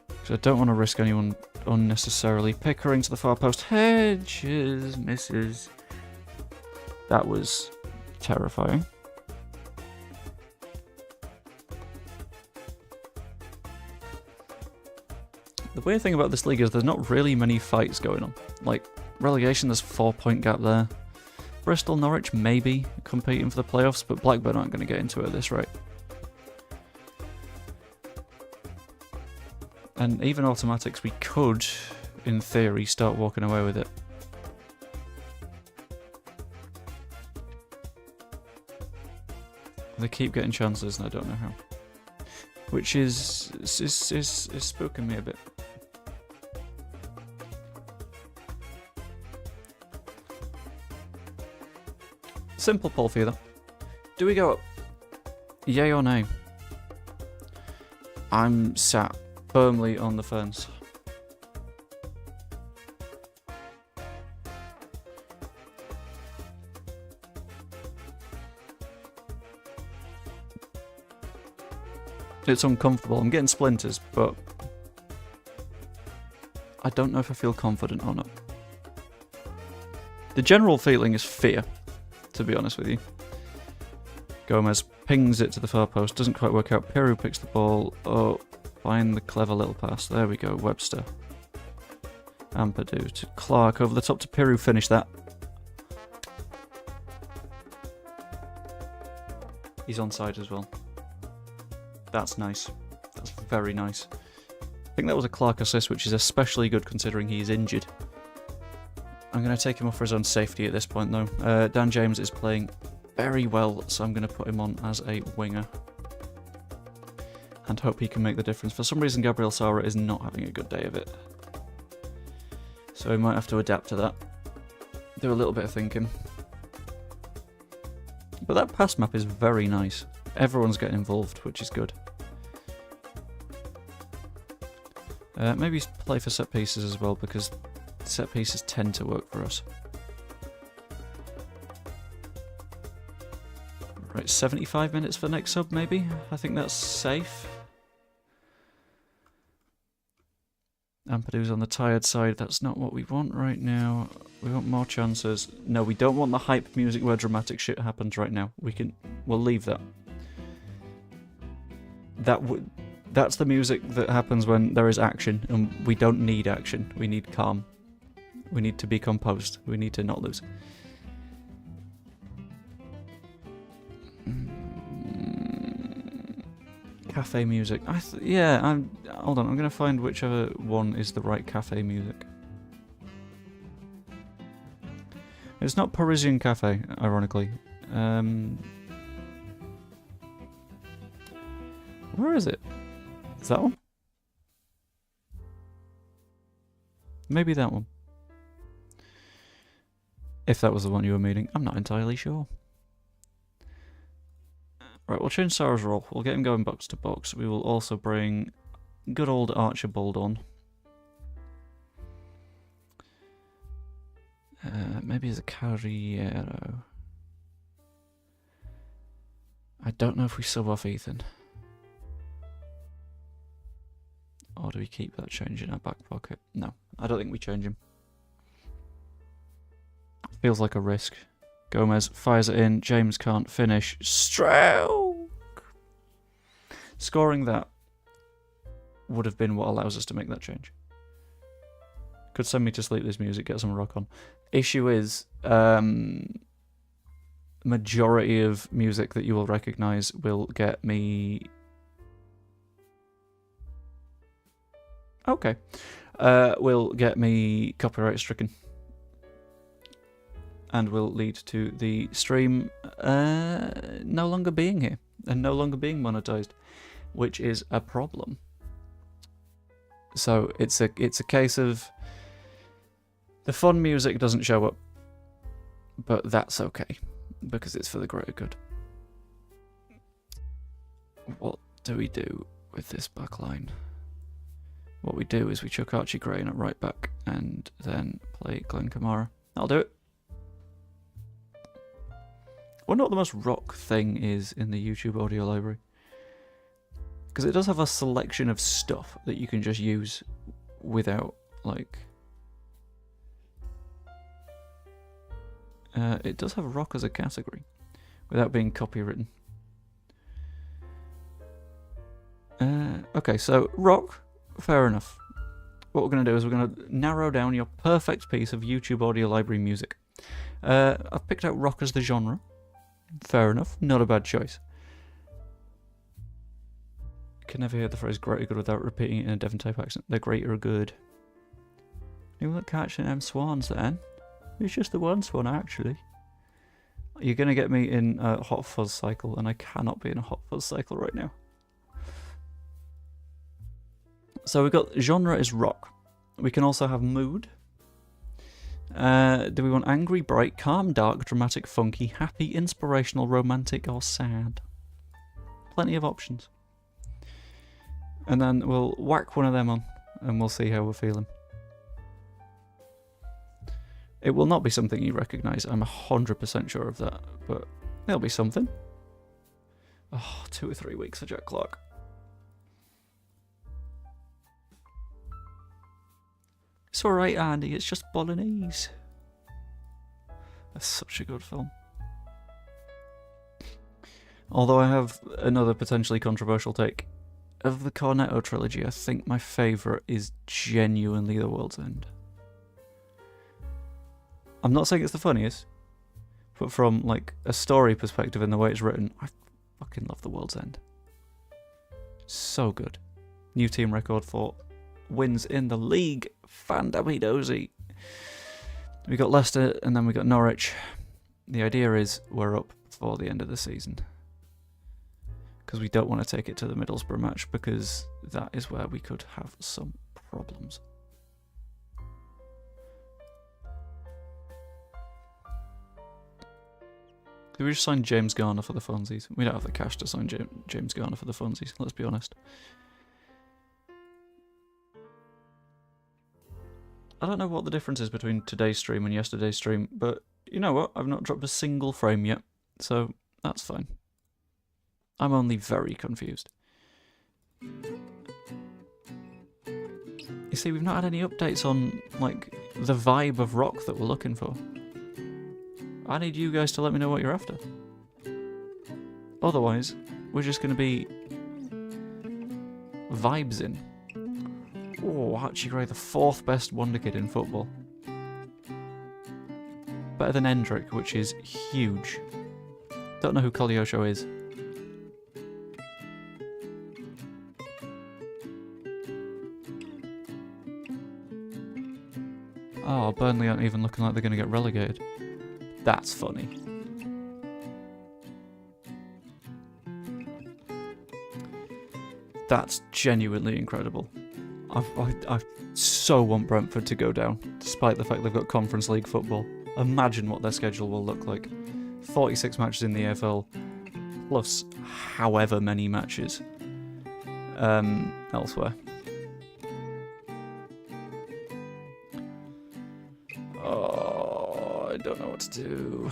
Speaker 1: Because I don't want to risk anyone unnecessarily. Pickering to the far post. Hedges misses. That was terrifying. The weird thing about this league is there's not really many fights going on. Like, relegation, there's a 4-point gap there. Bristol, Norwich, maybe competing for the playoffs, but Blackburn aren't going to get into it at this rate. And even automatics, we could, in theory, start walking away with it. They keep getting chances, and I don't know how. Which is spooking me a bit. Simple poll for you, though. Do we go up? Yay or nay? I'm sat firmly on the fence. It's uncomfortable. I'm getting splinters, but I don't know if I feel confident or not. The general feeling is fear, to be honest with you. Gomez pings it to the far post, doesn't quite work out. Peru picks the ball up, find the clever little pass. There we go, Webster. Ampadu to Clark, over the top to Peru, finish that. He's onside as well. That's nice. That's very nice. I think that was a Clark assist, which is especially good considering he's injured. I'm going to take him off for his own safety at this point, though. Dan James is playing very well, so I'm going to put him on as a winger. And hope he can make the difference. For some reason, Gabriel Sara is not having a good day of it. So we might have to adapt to that. Do a little bit of thinking. But that pass map is very nice. Everyone's getting involved, which is good. Maybe play for set pieces as well, because set pieces tend to work for us. Right, 75 minutes for next sub, maybe? I think that's safe. Ampadu's on the tired side. That's not what we want right now. We want more chances. No, we don't want the hype music where dramatic shit happens right now. We'll leave that. That's the music that happens when there is action, and we don't need action. We need calm. We need to be composed. We need to not lose. Cafe music. Hold on. I'm gonna find whichever one is the right cafe music. It's not Parisian Cafe, ironically. Where is it? Is that one? Maybe that one. If that was the one you were meaning, I'm not entirely sure. Right, we'll change Sarah's role. We'll get him going box to box. We will also bring good old Archibald on. Maybe as a Carriero. I don't know if we sub off Ethan. Or do we keep that change in our back pocket? No, I don't think we change him. Feels like a risk. Gomez fires it in. James can't finish. Stroke! Scoring that would have been what allows us to make that change. Could send me to sleep, this music, get some rock on. Issue is, majority of music that you will recognise will get me... Okay. Will get me copyright stricken. And will lead to the stream no longer being here. And no longer being monetized. Which is a problem. So it's a case of the fun music doesn't show up, but that's okay because it's for the greater good. What do we do with this back line? What we do is we chuck Archie Gray in at right back and then play Glenn Kamara. That'll do it. I wonder what the most rock thing is in the YouTube audio library. Because it does have a selection of stuff that you can just use without, like... it does have rock as a category, without being copywritten. Okay, so rock, fair enough. What we're going to do is we're going to narrow down your perfect piece of YouTube audio library music. I've picked out rock as the genre. Fair enough, not a bad choice. Can never hear the phrase great or good without repeating it in a Devon type accent. They're great or good. You look catching them swans then. It's just the one swan actually. You're going to get me in a hot fuzz cycle, and I cannot be in a hot fuzz cycle right now. So we've got genre is rock. We can also have mood. Do we want angry, bright, calm, dark, dramatic, funky, happy, inspirational, romantic, or sad? Plenty of options. And then we'll whack one of them on, and we'll see how we're feeling. It will not be something you recognise, I'm 100% sure of that, but there'll be something. Oh, 2 or 3 weeks for Jack Clark. It's alright, Andy, it's just bolognese. That's such a good film. Although I have another potentially controversial take. Of the Cornetto trilogy, I think my favourite is genuinely The World's End. I'm not saying it's the funniest, but from like a story perspective and the way it's written, I fucking love The World's End. So good. New team record for wins in the league. Fandabidozy. We got Leicester and then we got Norwich. The idea is we're up for the end of the season. Because we don't want to take it to the Middlesbrough match, because that is where we could have some problems. Did we just sign James Garner for the funsies? We don't have the cash to sign James Garner for the funsies, let's be honest. I don't know what the difference is between today's stream and yesterday's stream, but you know what? I've not dropped a single frame yet, so that's fine. I'm only very confused. You see, we've not had any updates on, like, the vibe of rock that we're looking for. I need you guys to let me know what you're after. Otherwise, we're just going to be vibes in. Oh, Archie Gray, the 4th best wonder kid in football. Better than Endrick, which is huge. Don't know who Kolyosho is. Oh, Burnley aren't even looking like they're going to get relegated. That's funny. That's genuinely incredible. I so want Brentford to go down, despite the fact they've got Conference League football. Imagine what their schedule will look like. 46 matches in the AFL, plus however many matches elsewhere. Oh, I don't know what to do.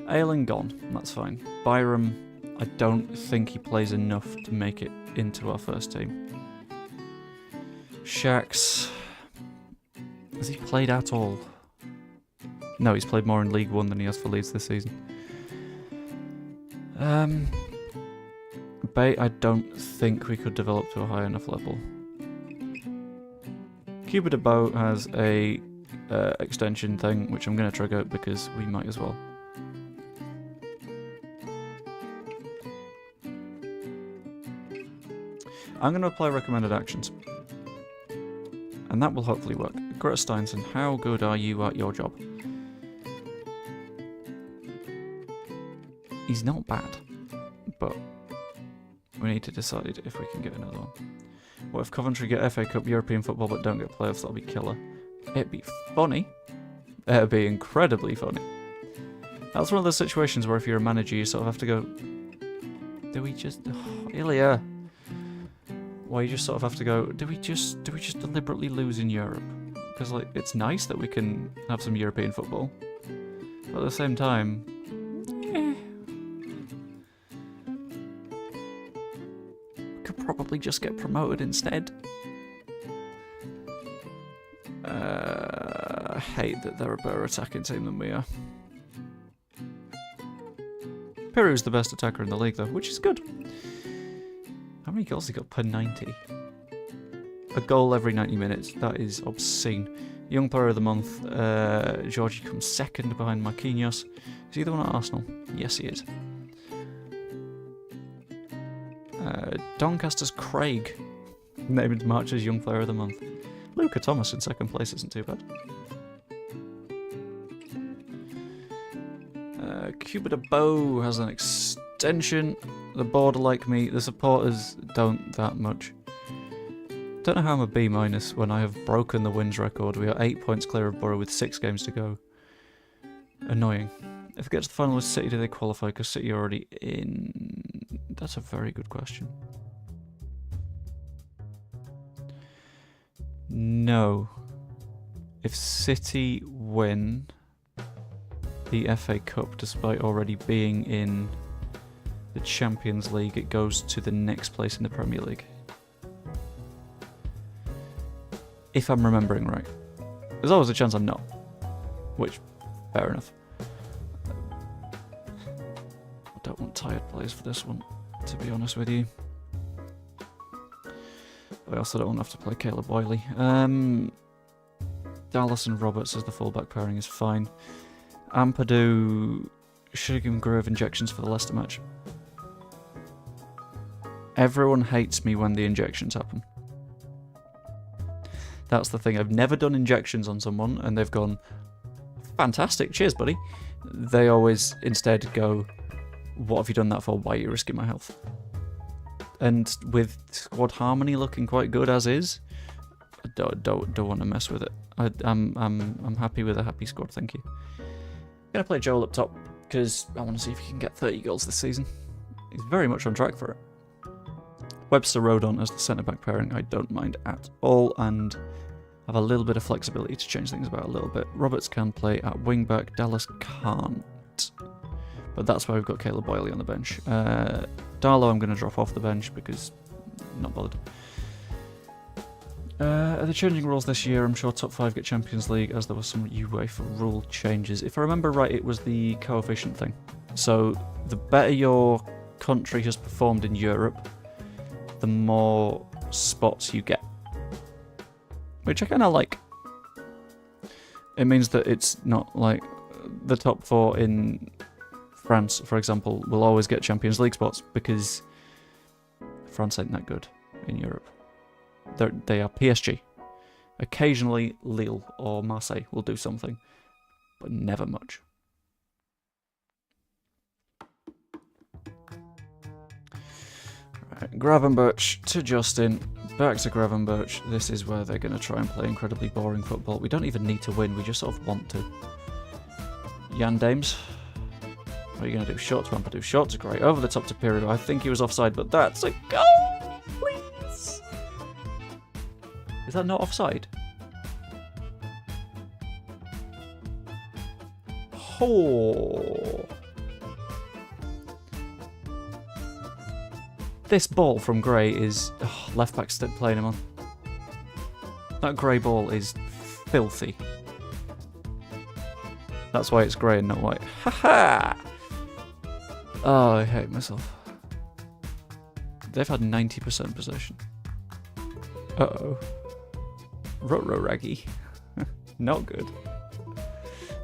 Speaker 1: Ayling gone, that's fine. Byram, I don't think he plays enough to make it into our first team. Shax, has he played at all? No, he's played more in League One than he has for Leeds this season. Bait, I don't think we could develop to a high enough level. Cuba de Bow has a extension thing, which I'm going to trigger because we might as well. I'm going to apply recommended actions. And that will hopefully work. Greta Steinson, how good are you at your job? He's not bad, but We need to decide if we can get another one. What if Coventry get FA Cup, European football, but don't get playoffs? That'll be killer. It'd be funny. It'd be incredibly funny. That's one of those situations where if you're a manager, you sort of have to go, do we just... Oh, Ilya! Well, you just sort of have to go, do we just deliberately lose in Europe? Because, like, it's nice that we can have some European football. But at the same time... Could probably just get promoted instead. I hate that they're a better attacking team than we are. Peru's the best attacker in the league, though, which is good. How many goals he got per 90? A goal every 90 minutes. That is obscene. Young Player of the Month. Georgie comes second behind Marquinhos. Is he the one at Arsenal? Yes, he is. Doncaster's Craig. Named March as Young Player of the Month. Luca Thomas in second place isn't too bad. Cuba de Bow has an extension. The board like me. The supporters don't that much. Don't know how I'm a B- when I have broken the wins record. We are 8 points clear of Borough with 6 games to go. Annoying. If it gets to the final with City, do they qualify? Because City are already in... That's a very good question. No. If City win the FA Cup despite already being in the Champions League, it goes to the next place in the Premier League. If I'm remembering right. There's always a chance I'm not. Which, fair enough. I don't want tired players for this one, to be honest with you. But I also don't want to have to play Caleb Wiley. Dallas and Roberts as the fullback pairing is fine. Ampadu should have given Grove injections for the Leicester match. Everyone hates me when the injections happen. That's the thing. I've never done injections on someone and they've gone, fantastic, cheers buddy. They always instead go, what have you done that for? Why are you risking my health? And with squad harmony looking quite good as is, I don't want to mess with it. I'm happy with a happy squad, thank you. I'm gonna play Joel up top because I want to see if he can get 30 goals this season. He's very much on track for it. Webster Rodon as the centre-back pairing, I don't mind at all, and have a little bit of flexibility to change things about a little bit. Roberts can play at wing-back, Dallas can't. But that's why we've got Caleb Wiley on the bench. Darlow I'm going to drop off the bench because I'm not bothered. Are the changing rules this year? I'm sure top 5 get Champions League, as there were some UEFA rule changes. If I remember right, it was the coefficient thing. So the better your country has performed in Europe, the more spots you get. Which I kind of like. It means that it's not like the top 4 in France, for example, will always get Champions League spots because France ain't that good in Europe. They are PSG. Occasionally Lille or Marseille will do something, but never much. Right, Gravenberch to Justin, back to Gravenberch. This is where they're going to try and play incredibly boring football. We don't even need to win, we just sort of want to. Jan Dames. What are you going to do? Short to Ampadu. Short to Gray. Over the top to Pirou. I think he was offside, but that's a goal! Please! Is that not offside? Oh! This ball from Gray is... Oh, left back still playing him on. That Gray ball is filthy. That's why it's grey and not white. Haha! Oh, I hate myself. They've had 90% possession. Uh-oh. Ruh-roh raggy. Not good.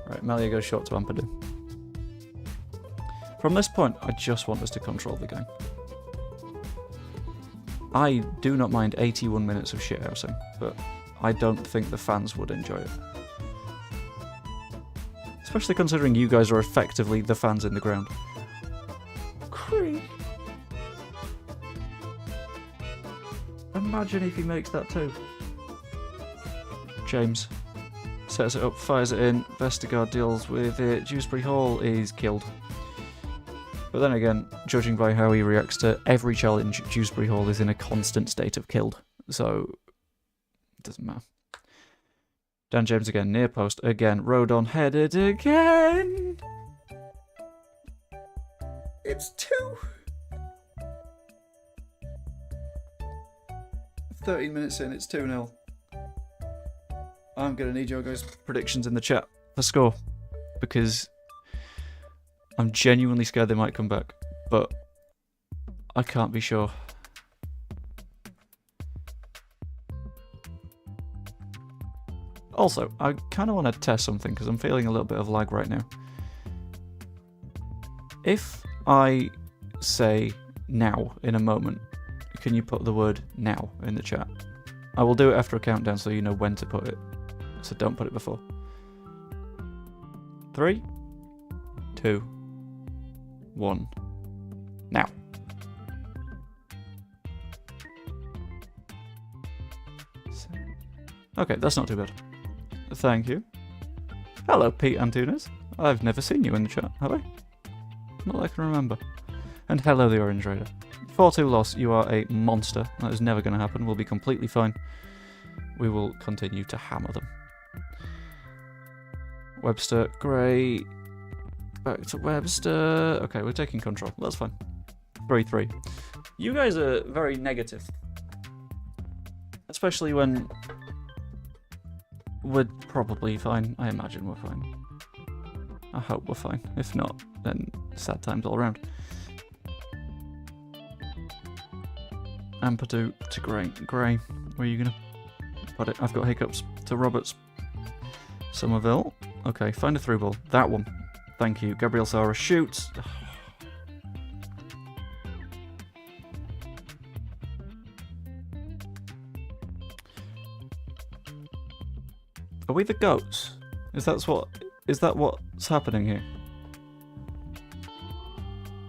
Speaker 1: Right, Melia goes short to Ampadu. From this point, I just want us to control the game. I do not mind 81 minutes of shithousing, but I don't think the fans would enjoy it. Especially considering you guys are effectively the fans in the ground. Imagine if he makes that too. James sets it up, fires it in. Vestergaard deals with it. Dewsbury Hall is killed. But then again, judging by how he reacts to every challenge, Dewsbury Hall is in a constant state of killed. So, it doesn't matter. Dan James again, near post again. Rodon headed again. It's 2. 13 minutes in, it's 2-0. I'm going to need your guys' predictions in the chat for score. Because I'm genuinely scared they might come back. But I can't be sure. Also, I kind of want to test something because I'm feeling a little bit of lag right now. If I say now in a moment, can you put the word now in the chat? I will do it after a countdown so you know when to put it. So don't put it before. 3, 2, 1, now. Okay, that's not too bad. Thank you. Hello, Pete Antunes. I've never seen you in the chat, have I? Not that I can remember. And hello, the Orange Raider. 4-2 loss. You are a monster. That is never going to happen. We'll be completely fine. We will continue to hammer them. Webster, Gray. Back to Webster. Okay, we're taking control. That's fine. 3-3. You guys are very negative. Especially when we're probably fine. I imagine we're fine. I hope we're fine. If not, then sad times all around. Ampadu to Gray. Gray, where are you going to put it? I've got hiccups. To Roberts. Somerville. Okay, find a through ball. That one. Thank you. Gabriel Sara shoots. Are we the goats? Is that what's happening here?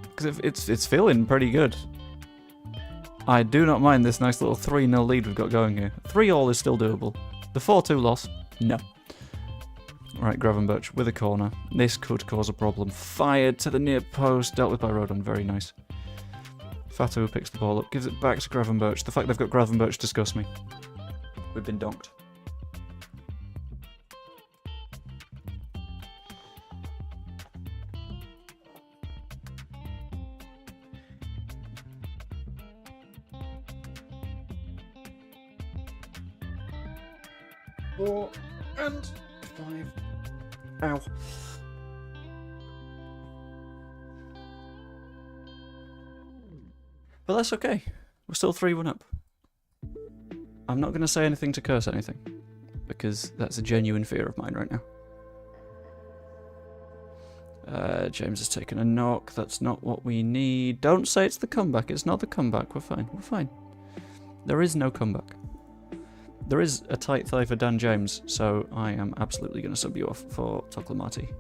Speaker 1: Because it's feeling pretty good. I do not mind this nice little 3-0 lead we've got going here. 3-all is still doable. The 4-2 loss, no. Right, Gravenberch with a corner. This could cause a problem. Fired to the near post, dealt with by Rodon. Very nice. Fatu picks the ball up, gives it back to Gravenberch. The fact they've got Gravenberch disgusts me. We've been donked. Four and 5. Ow. But that's okay. We're still 3-1 up. I'm not going to say anything to curse anything, because that's a genuine fear of mine right now. James has taken a knock. That's not what we need. Don't say it's the comeback. It's not the comeback. We're fine. We're fine. There is no comeback. There is a tight thigh for Dan James, so I am absolutely going to sub you off for Toklamati.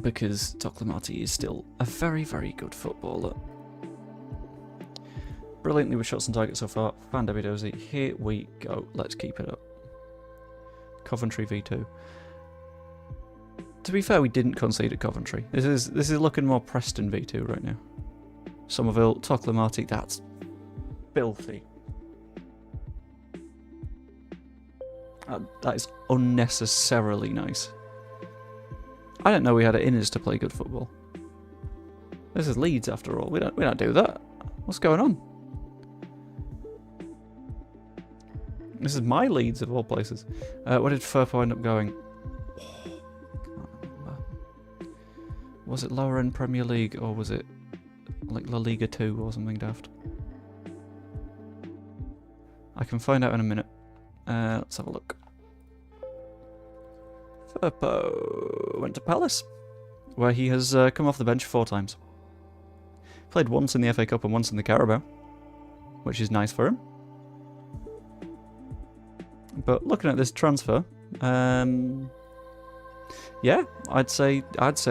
Speaker 1: Because Toklamati is still a very, very good footballer. Brilliantly with shots on target so far. Fan Debbie Dozy. Here we go. Let's keep it up. Coventry v2. To be fair, we didn't concede at Coventry. This is looking more Preston v2 right now. Somerville, Toklamati, that's filthy. That is unnecessarily nice. I didn't know we had it in us to play good football. This is Leeds after all. We don't do that. What's going on? This is my Leeds of all places. Where did Firpo end up going? Oh, can't remember. Was it lower end Premier League or was it like La Liga 2 or something daft? I can find out in a minute. Let's have a look. Firpo went to Palace, where he has come off the bench 4 times. Played once in the FA Cup and once in the Carabao, which is nice for him. But looking at this transfer, yeah, I'd say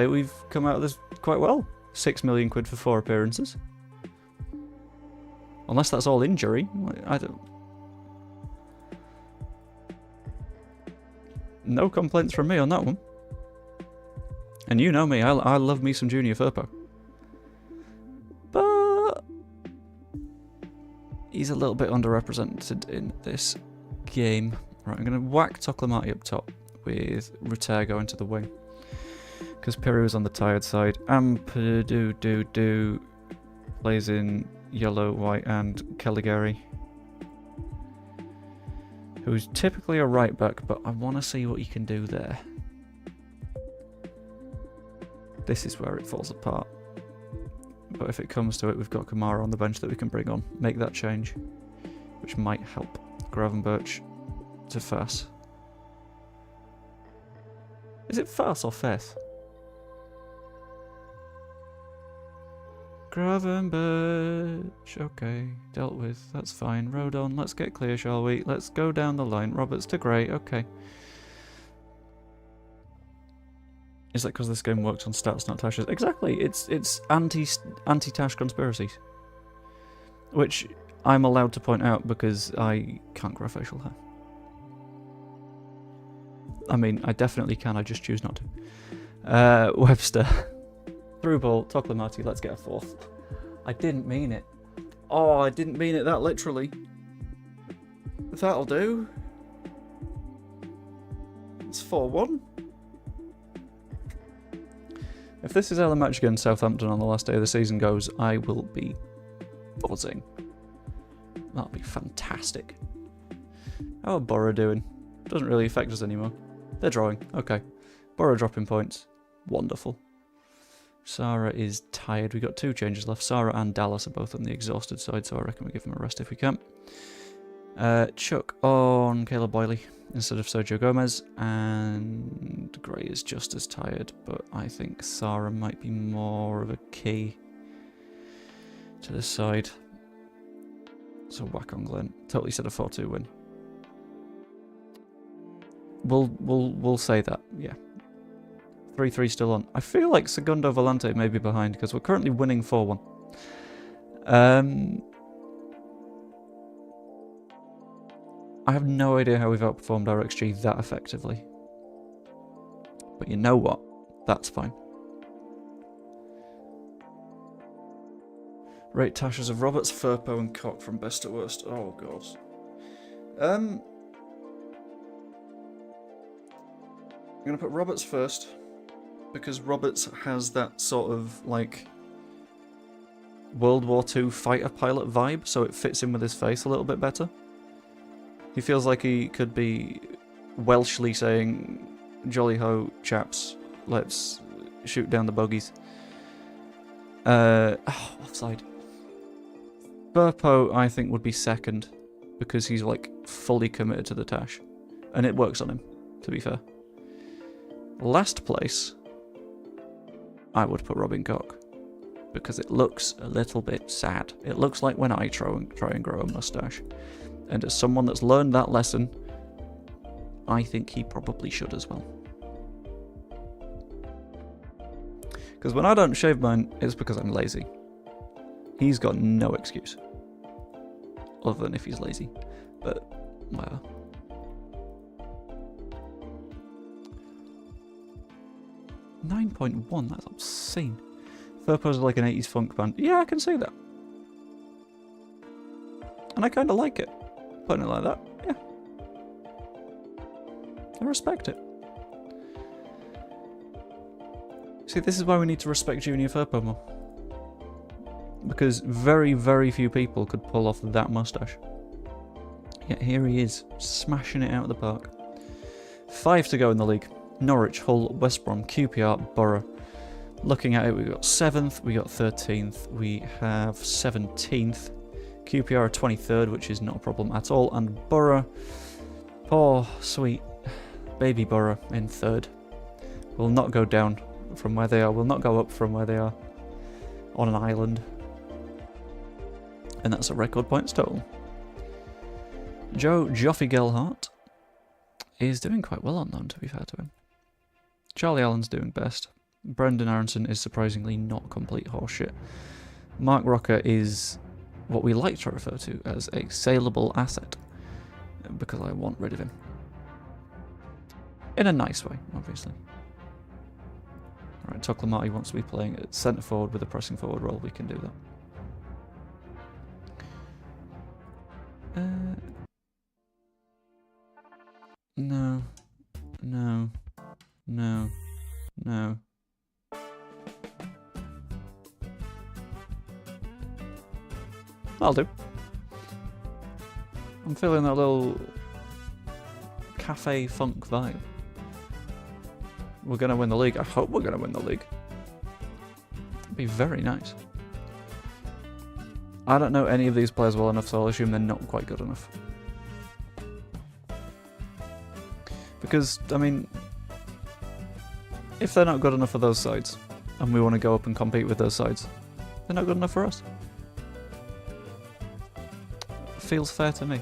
Speaker 1: we've come out of this quite well. 6 million quid for 4 appearances. Unless that's all injury. I don't... No complaints from me on that one. And you know me, I love me some Junior Firpo. But he's a little bit underrepresented in this game. Right, I'm going to whack Toklamati up top with Ruter going to the wing. Because Piru's on the tired side. Ampadu plays in yellow, white and Caligari, who's typically a right back, but I want to see what he can do there. This is where it falls apart. But if it comes to it, we've got Kamara on the bench that we can bring on. Make that change, which might help. Gravenberch to Fass. Is it Fass or Fess? Gravenberch. Okay, dealt with. That's fine. Rodon, let's get clear, shall we? Let's go down the line. Roberts to Gray. Okay. Is that because this game works on stats, not Tash's? Exactly. It's anti-Tash conspiracies, which I'm allowed to point out because I can't grow facial hair. I mean, I definitely can. I just choose not to. Webster. Through ball, Toklamati, let's get a fourth. I didn't mean it. Oh, I didn't mean it that literally. That'll do. It's 4-1. If this is how the match against Southampton on the last day of the season goes, I will be buzzing. That'll be fantastic. How are Borough doing? Doesn't really affect us anymore. They're drawing. Okay. Borough dropping points. Wonderful. Sarah is tired. We've got 2 changes left. Sarah and Dallas are both on the exhausted side, so I reckon we give them a rest if we can. Chuck on Caleb Boyley instead of Sergio Gomez, and Gray is just as tired, but I think Sarah might be more of a key to this side. So whack on Glenn. Totally said a 4-2 win. We'll say that, yeah. 3-3 still on. I feel like Segundo Volante may be behind because we're currently winning 4-1. I have no idea how we've outperformed our XG that effectively. But you know what? That's fine. Rate Tashes of Roberts, Firpo and Cock from best to worst. Oh god. I'm going to put Roberts first, because Roberts has that sort of, like, World War II fighter pilot vibe, so it fits in with his face a little bit better. He feels like he could be Welshly saying, "Jolly ho, chaps, let's shoot down the buggies." Offside. Burpo, I think, would be second, because he's, like, fully committed to the Tash. And it works on him, to be fair. Last place, I would put Robin Koch, because it looks a little bit sad. It looks like when I try and grow a mustache. And as someone that's learned that lesson, I think he probably should as well. Because when I don't shave mine, it's because I'm lazy. He's got no excuse. Other than if he's lazy. But, whatever. .9.1, that's obscene. Furpo's like an 80s funk band. Yeah, I can see that. And I kind of like it. Putting it like that, yeah. I respect it. See, this is why we need to respect Junior Firpo more. Because very, very few people could pull off that mustache. Yet here he is, smashing it out of the park. 5 to go in the league. Norwich, Hull, West Brom, QPR, Borough. Looking at it, we've got 7th, we got 13th, we have 17th. QPR are 23rd, which is not a problem at all, and Borough, poor, sweet baby Borough in 3rd. Will not go down from where they are, will not go up from where they are, on an island. And that's a record points total. Joe Joffe Gelhart is doing quite well on loan, to be fair to him. Charlie Allen's doing best. Brendan Aronson is surprisingly not complete horseshit. Mark Rocker is what we like to refer to as a saleable asset, because I want rid of him. In a nice way, obviously. Alright, Toklamati wants to be playing at centre forward with a pressing forward role, we can do that. No. No. No. No. I'll do. I'm feeling that little cafe funk vibe. We're going to win the league. I hope we're going to win the league. It'd be very nice. I don't know any of these players well enough, so I'll assume they're not quite good enough. Because, I mean, if they're not good enough for those sides, and we want to go up and compete with those sides, they're not good enough for us. Feels fair to me.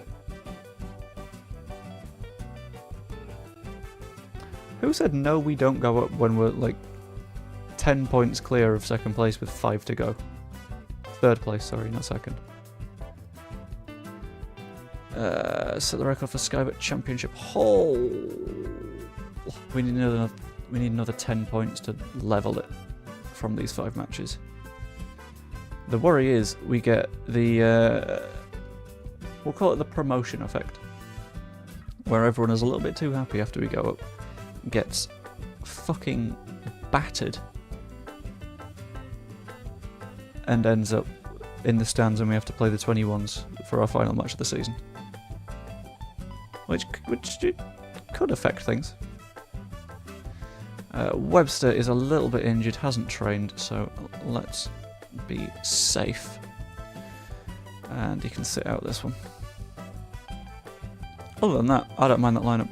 Speaker 1: Who said no, we don't go up when we're like 10 points clear of second place with 5 to go? Third place, sorry, not second. Set the record for Skybet Championship. Oh, we need another 10 points to level it from these 5 matches. The worry is we get the we'll call it the promotion effect, where everyone is a little bit too happy after we go up, gets fucking battered, and ends up in the stands and we have to play the 21s for our final match of the season. Which could affect things. Webster is a little bit injured, hasn't trained, so let's be safe. And he can sit out this one. Other than that, I don't mind that lineup.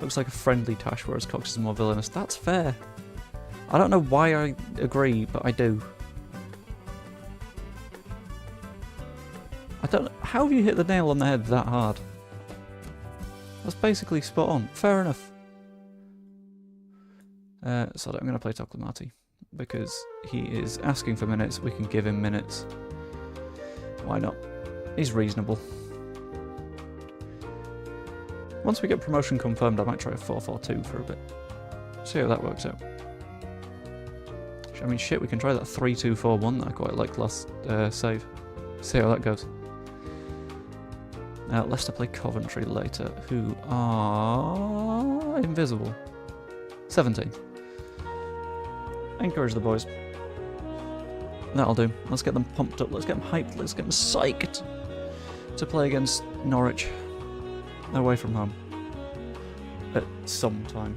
Speaker 1: Looks like a friendly Tash, whereas Cox is more villainous. That's fair. I don't know why I agree, but I do. I don't know. How have you hit the nail on the head that hard? That's basically spot on. Fair enough. So I'm going to play Toklamati because he is asking for minutes. We can give him minutes. Why not? He's reasonable. Once we get promotion confirmed, I might try a 4-4-2 for a bit. See how that works out. I mean, shit, we can try that 3-2-4-1 that I quite liked last save. See how that goes. Leicester play Coventry later, who are invisible. 17th. Encourage the boys. That'll do. Let's get them pumped up. Let's get them hyped. Let's get them psyched to play against Norwich. Away from home. At some time.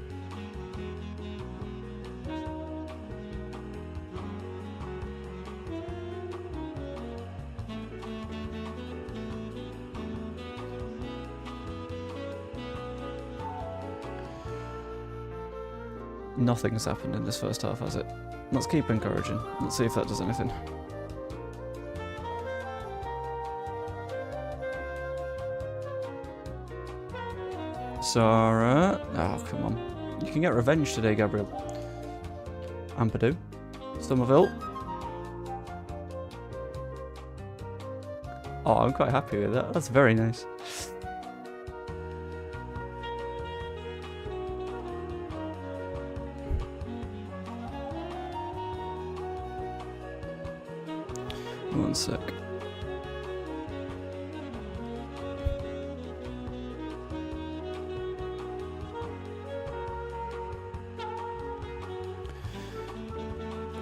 Speaker 1: Nothing's happened in this first half, has it? Let's keep encouraging. Let's see if that does anything. Sarah. Oh, come on. You can get revenge today, Gabriel. Ampadu. Somerville. Oh, I'm quite happy with that. That's very nice. One sec.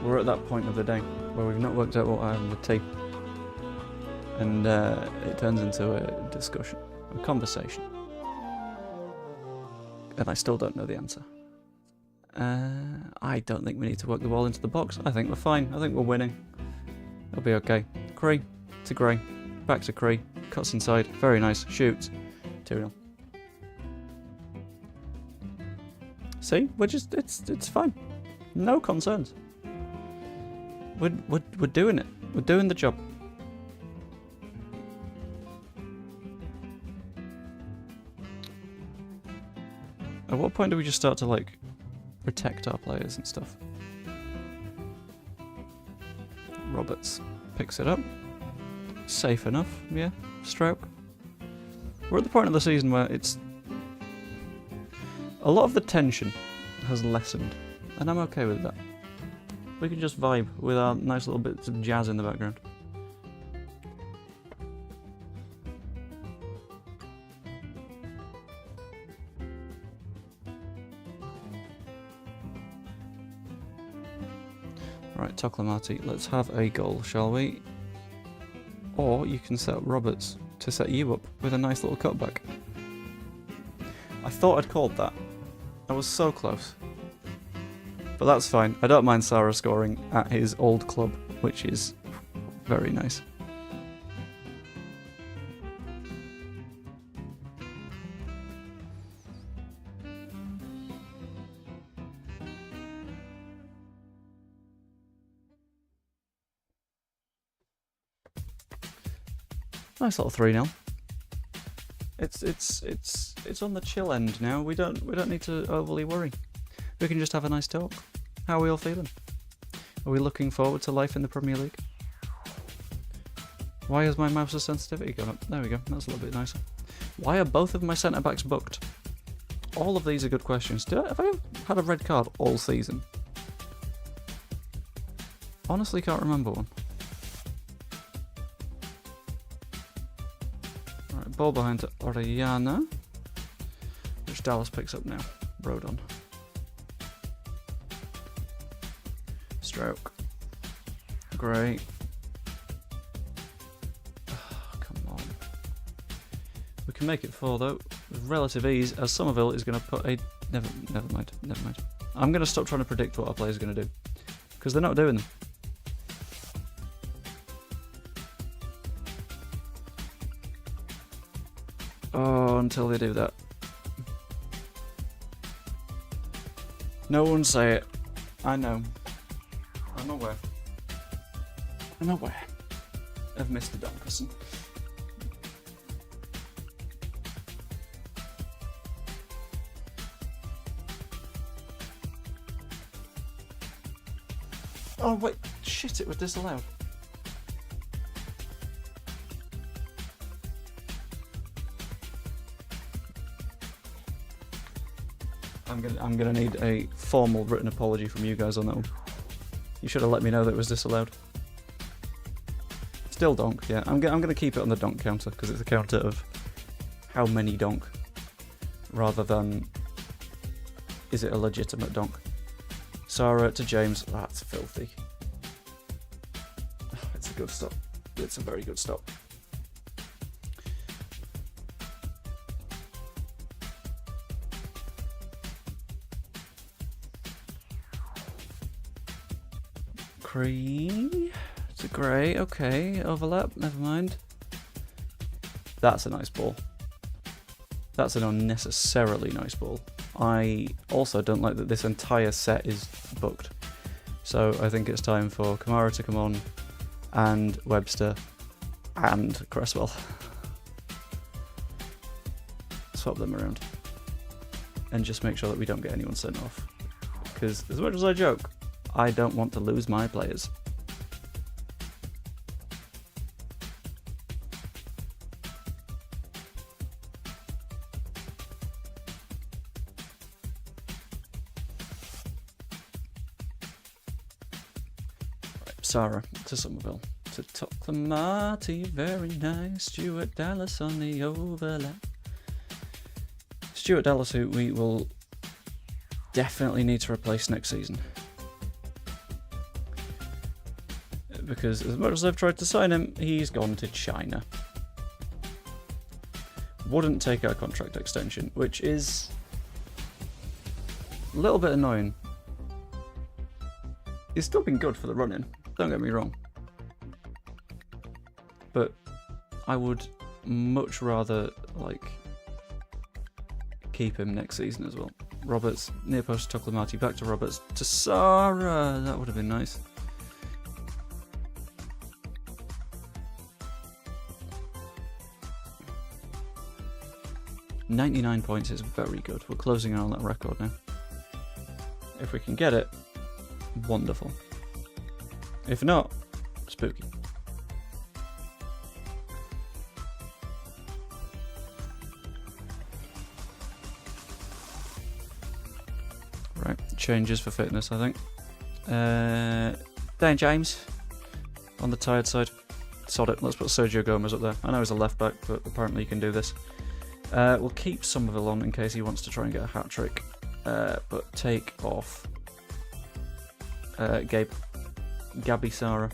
Speaker 1: We're at that point of the day where we've not worked out what I have in the tea. And it turns into a discussion, a conversation. And I still don't know the answer. I don't think we need to work the ball into the box. I think we're fine. I think we're winning. It'll be okay. Cree to Gray. Back to Cree. Cuts inside. Very nice. Shoots. 2-0. See? We're just... It's fine. No concerns. We're doing it. We're doing the job. At what point do we just start to, like, protect our players and stuff? Roberts picks it up. safe enough, yeah, stroke. We're at the point of the season where it's... a lot of the tension has lessened, and I'm okay with that. We can just vibe with our nice little bits of jazz in the background. Right, Toklamati, let's have a goal, shall we? Or you can set up Roberts to set you up with a nice little cutback. I thought I'd called that. I was so close. But that's fine. I don't mind Sarah scoring at his old club, which is very nice. Nice little 3-0. It's on the chill end now. We don't need to overly worry. We can just have a nice talk. How are we all feeling? Are we looking forward to life in the Premier League? Why has my mouse's sensitivity gone up? There we go. That's a little bit nicer. Why are both of my centre backs booked? All of these are good questions. Have I had a red card all season? Honestly, can't remember one. Ball behind to Orellana, which Dallas picks up now. Rodon. Stroke. Great. Oh, come on. We can make it 4 though, with relative ease, as Somerville is going to put a... Never mind. I'm going to stop trying to predict what our players are going to do, because they're not doing them. Oh, until they do that. No one say it. I know. I'm aware. I'm aware of Mr. Donkerson. Oh wait, shit, it was disallowed. I'm gonna need a formal written apology from you guys on that one. You should have let me know that it was disallowed. Still donk, yeah. I'm gonna keep it on the donk counter because it's a counter of how many donk, rather than is it a legitimate donk. Sarah to James, that's filthy. Oh, it's a good stop. It's a very good stop. Cream. It's a grey. Okay, overlap. Never mind. That's a nice ball. That's an unnecessarily nice ball. I also don't like that this entire set is booked. So I think it's time for Kamara to come on, and Webster, and Cresswell. Swap them around. And just make sure that we don't get anyone sent off. Because as much as I joke, I don't want to lose my players. Right, Sarah to Somerville. To Toklamati, very nice. Stuart Dallas on the overlap. Stuart Dallas, who we will definitely need to replace next season. Because as much as I've tried to sign him, he's gone to China. Wouldn't take our contract extension, which is a little bit annoying. He's still been good for the run-in, don't get me wrong. But I would much rather, like, keep him next season as well. Roberts, near post to Toklamati, back to Roberts, to Sarah. That would have been nice. $99 points is very good. We're closing in on that record now. If we can get it, wonderful. If not, spooky. changes for fitness, I think. Dan James on the tired side. Sod it, let's put Sergio Gomez up there. I know he's a left back, but apparently he can do this. We'll keep Somerville on in case he wants to try and get a hat-trick. But take off Gabby Sara.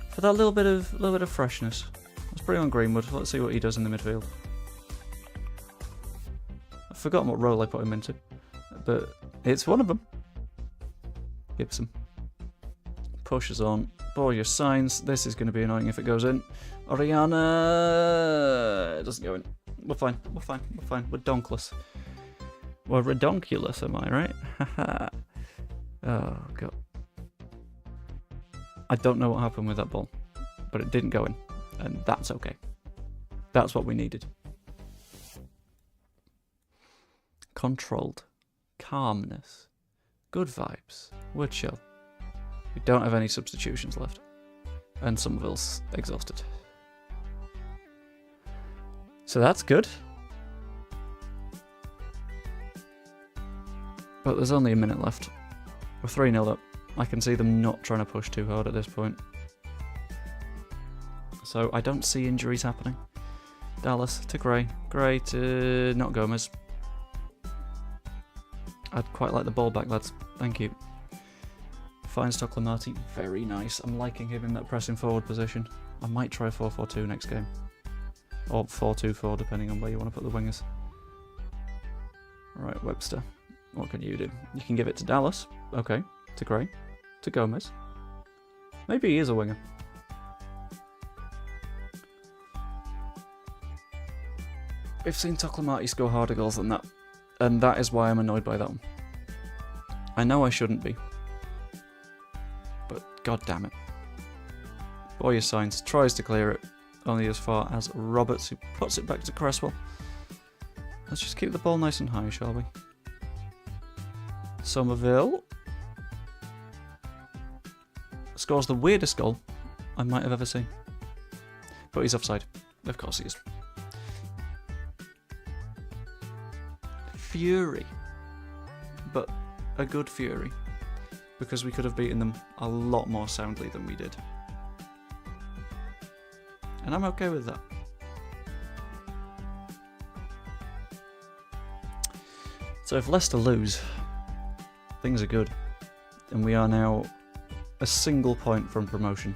Speaker 1: For that little bit of freshness. Let's bring on Greenwood, let's see what he does in the midfield. I've forgotten what role I put him into, but it's one of them. Gibson. Pushes on. Ball your signs. This is going to be annoying if it goes in. Oriana! It doesn't go in. We're fine. We're fine. We're fine. We're donkless. We're redonkulous, am I, right? Haha. Oh, God. I don't know what happened with that ball, but it didn't go in, and that's okay. That's what we needed. Controlled. Calmness. Good vibes. We're chill. We don't have any substitutions left. And Somerville's exhausted. So that's good. But there's only a minute left. We're 3-0 up. I can see them not trying to push too hard at this point. So I don't see injuries happening. Dallas to Gray. Gray to not Gomez. I'd quite like the ball back, lads. Thank you. Finds Toklamati. Very nice. I'm liking him in that pressing forward position. I might try 4-4-2 next game. Or 4-2-4, depending on where you want to put the wingers. Right, Webster. What can you do? You can give it to Dallas. Okay. To Gray. To Gomez. Maybe he is a winger. We've seen Toklamati score harder goals than that. And that is why I'm annoyed by that one. I know I shouldn't be. But god damn it. Boyer signs, tries to clear it. Only as far as Roberts, who puts it back to Cresswell. Let's just keep the ball nice and high, shall we? Somerville. Scores the weirdest goal I might have ever seen. But he's offside. Of course he is. Fury. But a good fury. Because we could have beaten them a lot more soundly than we did. And I'm okay with that. So if Leicester lose, things are good. And we are now a single point from promotion.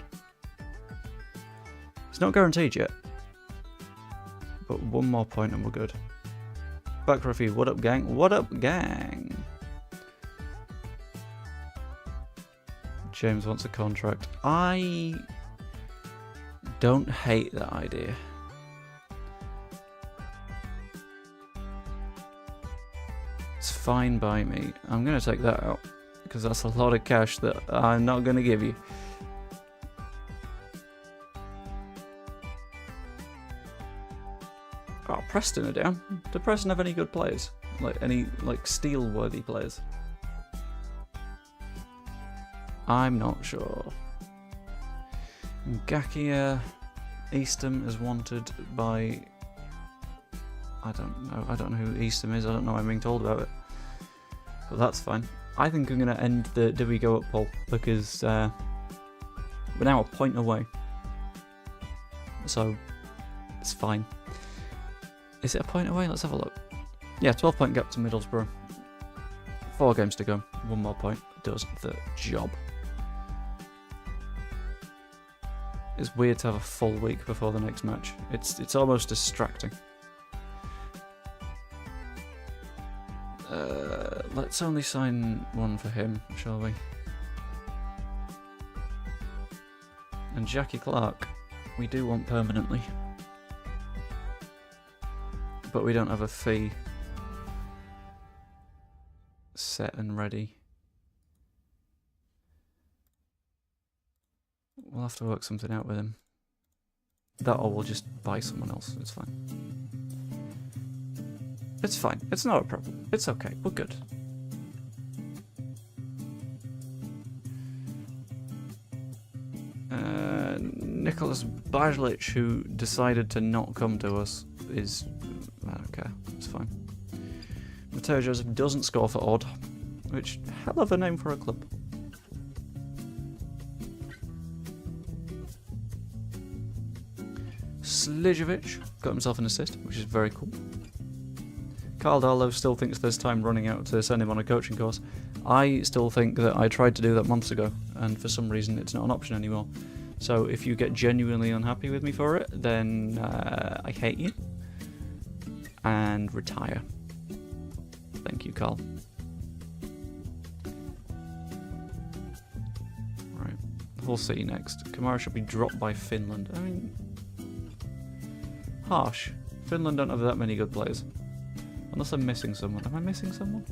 Speaker 1: It's not guaranteed yet. But one more point and we're good. Back for a few. What up, gang? What up, gang? James wants a contract. I don't hate that idea. It's fine by me. I'm going to take that out because that's a lot of cash that I'm not going to give you. Oh, Preston are down. Do Preston have any good players? Like any steel-worthy players? I'm not sure. Ngakia Eastham is wanted by... I don't know who Eastham is. I don't know why I'm being told about it. But that's fine. I think I'm going to end the Do We Go Up poll because we're now a point away. So it's fine. Is it a point away? Let's have a look. Yeah, 12-point gap to Middlesbrough. 4 games to go. 1 more point does the job. It's weird to have a full week before the next match. It's almost distracting. Let's only sign 1 for him, shall we? And Jackie Clark, we do want permanently. But we don't have a fee set and ready. We'll have to work something out with him. That or we'll just buy someone else. It's fine. It's fine. It's not a problem. It's okay. We're good. Nicholas Bajlic, who decided to not come to us, is... I don't care. It's fine. Mateo Joseph doesn't score for odd. which hell of a name for a club. Slijovic got himself an assist, which is very cool. Carl Darlow still thinks there's time running out to send him on a coaching course. I still think that I tried to do that months ago, and for some reason it's not an option anymore. So if you get genuinely unhappy with me for it, then I hate you. And retire. Thank you, Carl. Right, we'll see next. Kamara should be dropped by Finland. I mean, harsh. Finland don't have that many good players. Unless I'm missing someone. Am I missing someone?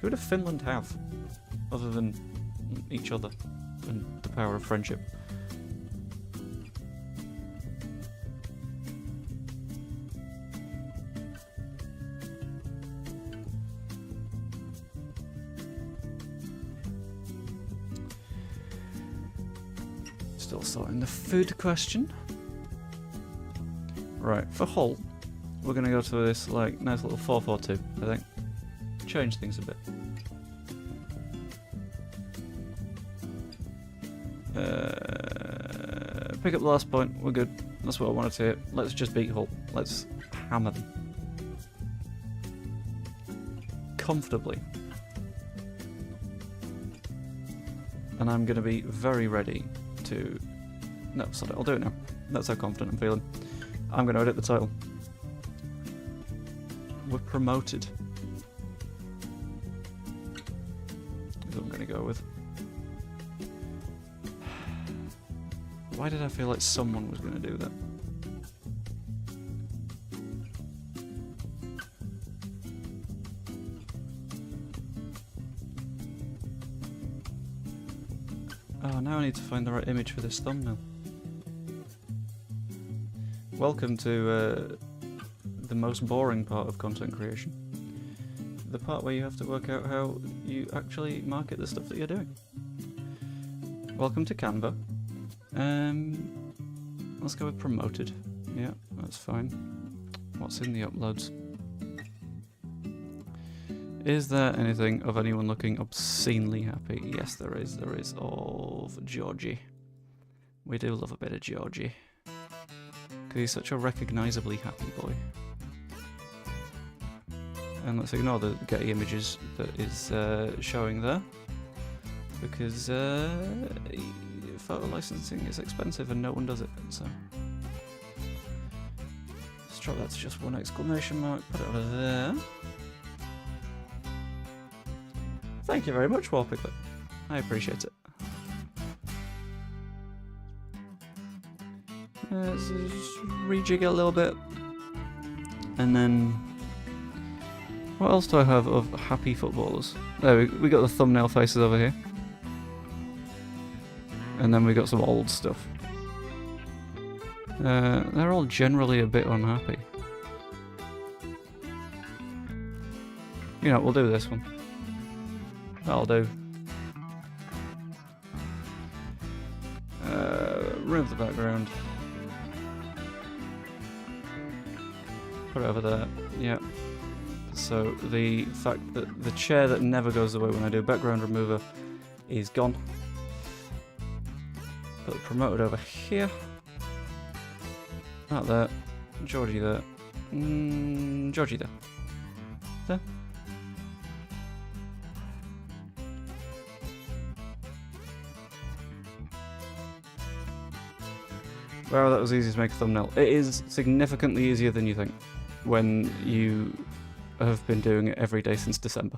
Speaker 1: Who does Finland have? Other than each other and the power of friendship. Still sorting the food question. Right, for Hull, we're going to go to this like nice little 4-4-2, I think. Change things a bit. Pick up the last point, we're good. That's what I wanted to hear. Let's just beat Hull. Let's hammer them. Comfortably. And I'm going to be very ready to... No, sorry, I'll do it now. That's how confident I'm feeling. I'm going to edit the title. We're promoted. That's what I'm going to go with. Why did I feel like someone was going to do that? Oh, now I need to find the right image for this thumbnail. Welcome to the most boring part of content creation. The part where you have to work out how you actually market the stuff that you're doing. Welcome to Canva. Let's go with promoted. Yeah, that's fine. What's in the uploads? Is there anything of anyone looking obscenely happy? Yes, there is. There is of Georgie. We do love a bit of Georgie. Because he's such a recognisably happy boy. And let's ignore the Getty images that is showing there. Because photo licensing is expensive and no one does it, so... Let's drop that to just one exclamation mark, put it over there. Thank you very much, Warpiglet. I appreciate it. Let's just rejig it a little bit. And then... What else do I have of happy footballers? There, we got the thumbnail faces over here. And then we got some old stuff. They're all generally a bit unhappy. You know, we'll do this one. That'll do. Remove the background. Put it over there. Yeah. So the fact that the chair that never goes away when I do background remover is gone. Put the promoted over here. Not there. Georgie there. Georgie there. There. Wow, that was easy to make a thumbnail. It is significantly easier than you think when you have been doing it every day since December.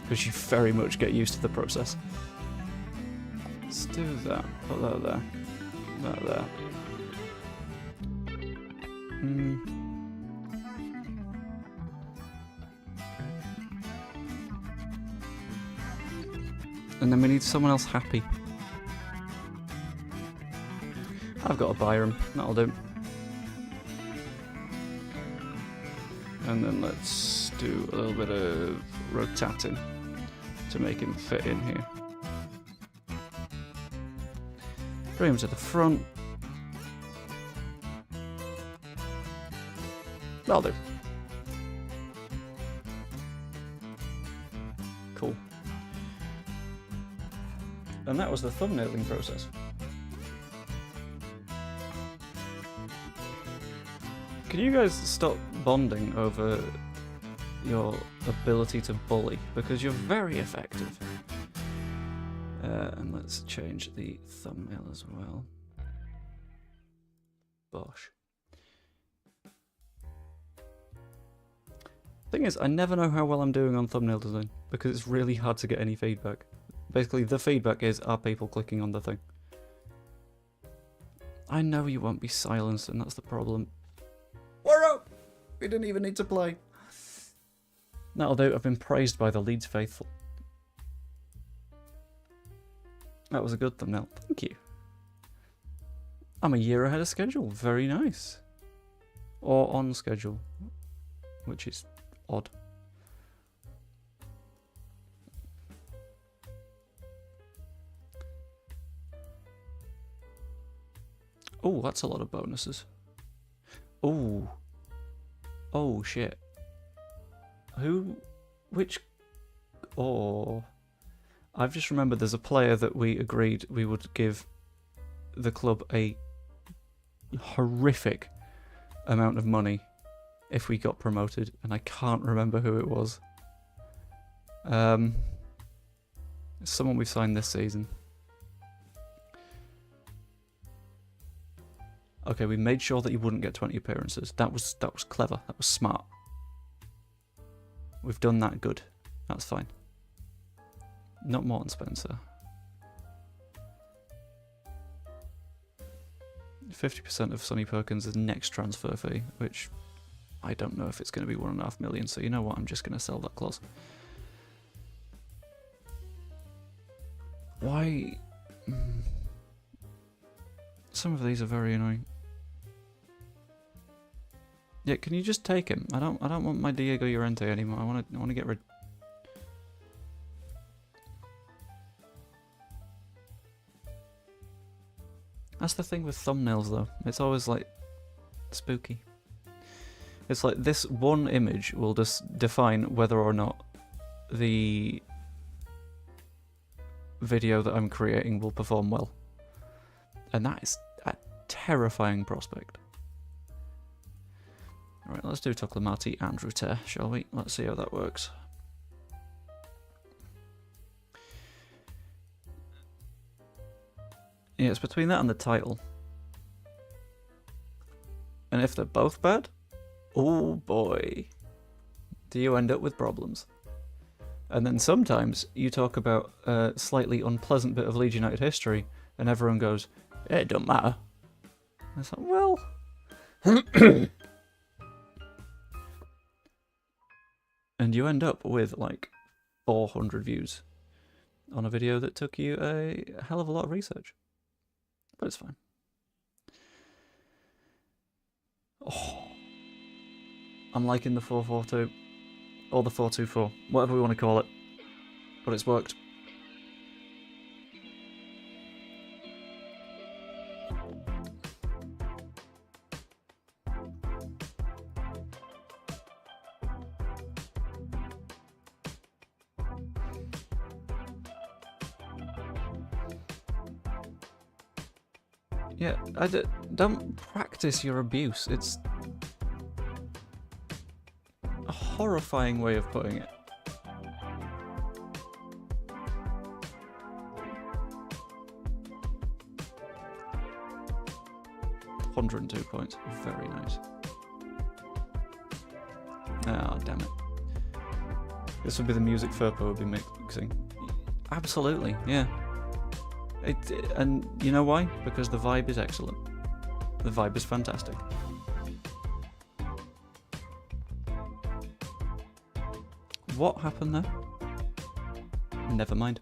Speaker 1: Because you very much get used to the process. Let's do that. Put that there. That there. And then we need someone else happy. I've got a Byram, that'll do. And then let's do a little bit of rotating to make him fit in here. Bring him to the front. That'll do. Cool. And that was the thumbnailing process. Can you guys stop bonding over your ability to bully? Because you're very effective. And let's change the thumbnail as well. Bosh. Thing is, I never know how well I'm doing on thumbnail design because it's really hard to get any feedback. Basically, the feedback is, are people clicking on the thing? I know you won't be silenced, and that's the problem. We're up! We didn't even need to play. That'll do. I've been praised by the Leeds faithful. That was a good thumbnail. Thank you. I'm a year ahead of schedule. Very nice. Or on schedule, which is odd. Oh, that's a lot of bonuses. Oh. Oh, shit. Who? Which? Oh. I've just remembered there's a player that we agreed we would give the club a horrific amount of money if we got promoted, and I can't remember who it was. It's someone we've signed this season. Okay, we made sure that he wouldn't get 20 appearances. That was clever. That was smart. We've done that good. That's fine. Not Morton Spencer. 50% of Sonny Perkins' next transfer fee, which I don't know if it's going to be 1.5 million, so you know what, I'm just going to sell that clause. Why? Some of these are very annoying. Yeah, can you just take him? I don't want my Diego Llorente anymore. I want to get rid. That's the thing with thumbnails, though. It's always like spooky. It's like this one image will just define whether or not the video that I'm creating will perform well. And that is a terrifying prospect. Alright, let's do Toklamati and Ruter, shall we? Let's see how that works. Yeah, it's between that and the title. And if they're both bad, oh boy, do you end up with problems. And then sometimes you talk about a slightly unpleasant bit of Leeds United history, and everyone goes, it don't matter. And it's like, well... And you end up with like 400 views on a video that took you a hell of a lot of research. But it's fine. Oh, I'm liking the 4-4-2 or the 4-2-4, whatever we want to call it. But it's worked. Yeah, don't practice your abuse. It's a horrifying way of putting it. $102 points. Very nice. Ah, damn it. This would be the music Furpo would be mixing. Absolutely, yeah. And you know why? Because the vibe is excellent. The vibe is fantastic. What happened there? Never mind.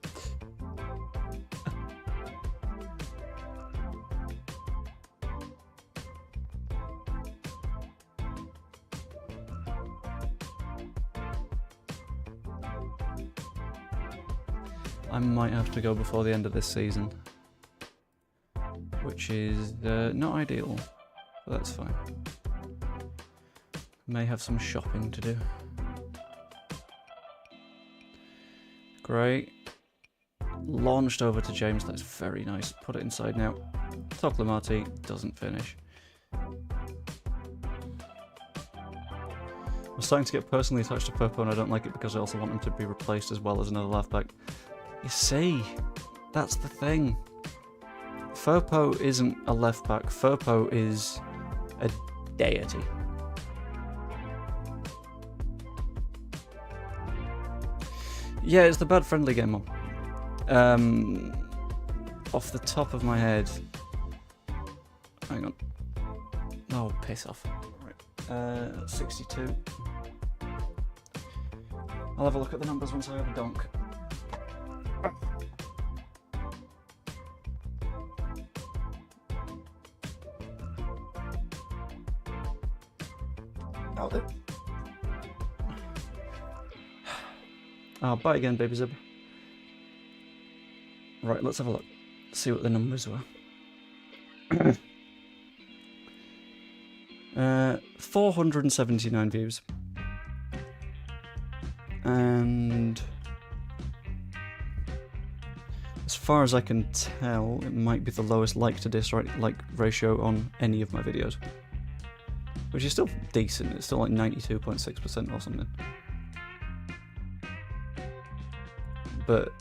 Speaker 1: I might have to go before the end of this season, which is not ideal, but that's fine. may have some shopping to do. Great. Launched over to James, that's very nice. Put it inside now. Toklamati doesn't finish. I'm starting to get personally attached to Purpo, and I don't like it because I also want him to be replaced as well as another left back. You see, that's the thing. Firpo isn't a left back. Firpo is a deity. Yeah, it's the bad friendly game on. Off the top of my head, hang on. Oh, piss off. Right. 62. I'll have a look at the numbers once I have a donk. That'll do. Oh, bye again, baby zeb. Right, let's have a look. See what the numbers were. 479 views. And as far as I can tell, it might be the lowest like to dislike ratio on any of my videos. Which is still decent, it's still like 92.6% or something. But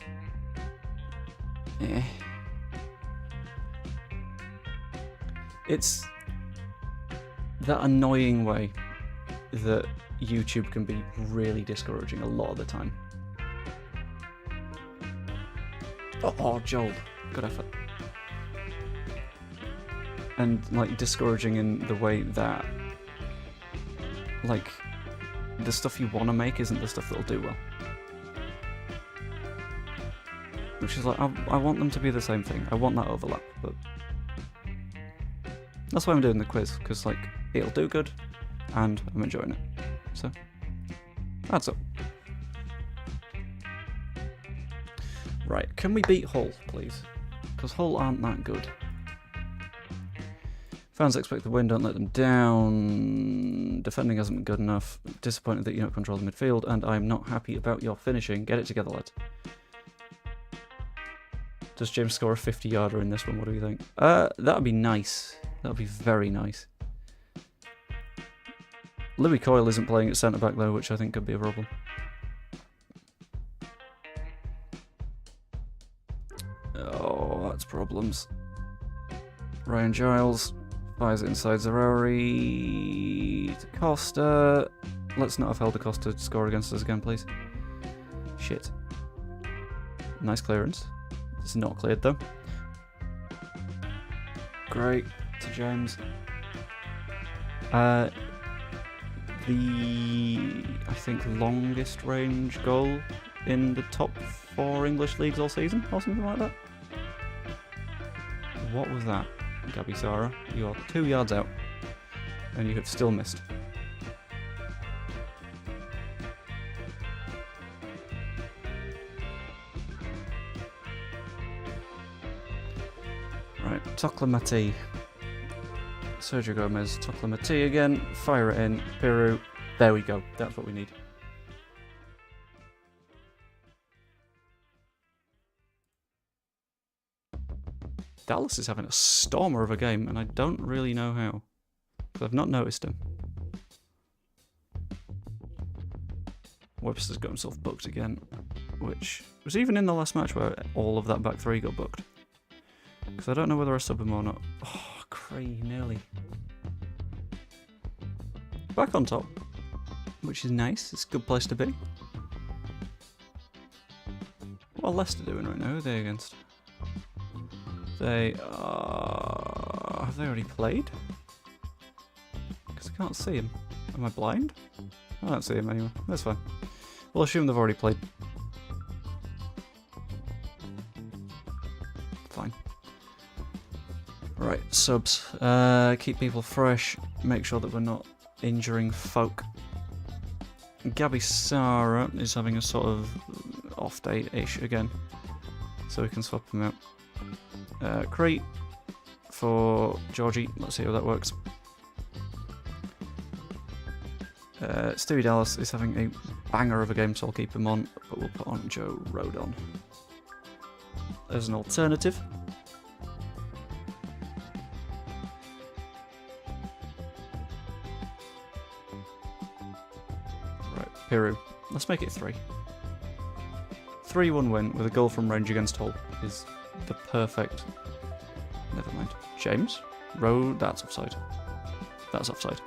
Speaker 1: it's that annoying way that YouTube can be really discouraging a lot of the time. Oh, Joel, good effort. And like discouraging in the way that like the stuff you want to make isn't the stuff that'll do well. Which is like, I want them to be the same thing. I want that overlap, but that's why I'm doing the quiz, because like it'll do good, and I'm enjoying it. So that's up. Right, can we beat Hull, please? Because Hull aren't that good. Fans expect the win, don't let them down. Defending hasn't been good enough. Disappointed that you don't control the midfield, and I'm not happy about your finishing. Get it together, lads. Does James score a 50-yarder in this one? What do you think? That would be nice. That would be very nice. Louis Coyle isn't playing at centre-back though, which I think could be a problem. Oh, that's problems. Ryan Giles fires it inside Zarari to Costa. Let's not have held Costa to score against us again, please. Shit. Nice clearance. It's not cleared though. Great to James. The I think longest range goal in the top 4 English leagues all season, or something like that. What was that, Gabby Sara? You are 2 yards out, and you have still missed. Right, Toklamati. Sergio Gomez, Toklamati again. Fire it in. Peru. There we go. That's what we need. Dallas is having a stormer of a game, and I don't really know how. Because I've not noticed him. Webster's got himself booked again, which was even in the last match where all of that back three got booked. Because I don't know whether I sub him or not. Oh, Cray, nearly. Back on top, which is nice. It's a good place to be. What are Leicester doing right now? Who are they against? They are... Have they already played? Because I can't see him. Am I blind? I don't see him anyway. That's fine. We'll assume they've already played. Fine. Right, subs. Keep people fresh. Make sure that we're not injuring folk. Gabby Sara is having a sort of off day-ish again. So we can swap him out. Crete for Georgie. Let's see how that works. Stewie Dallas is having a banger of a game, so I'll keep him on, but we'll put on Joe Rodon as an alternative. Right, Peru. Let's make it 3. 3-1 win with a goal from range against Hull is the perfect... Never mind. James? Road? That's offside. That's offside.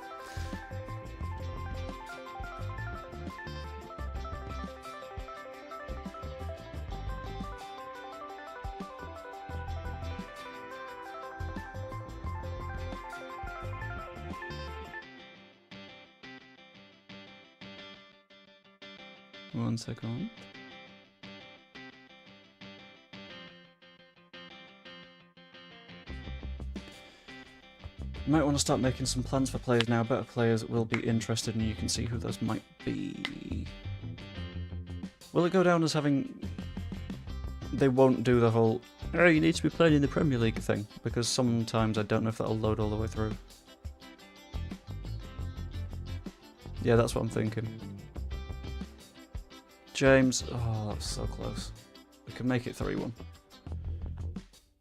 Speaker 1: One second. Might want to start making some plans for players now. Better players will be interested, and you can see who those might be. Will it go down as having... They won't do the whole, oh, you need to be playing in the Premier League thing, because sometimes I don't know if that'll load all the way through. Yeah, that's what I'm thinking. James, oh, that's so close. We can make it 3-1.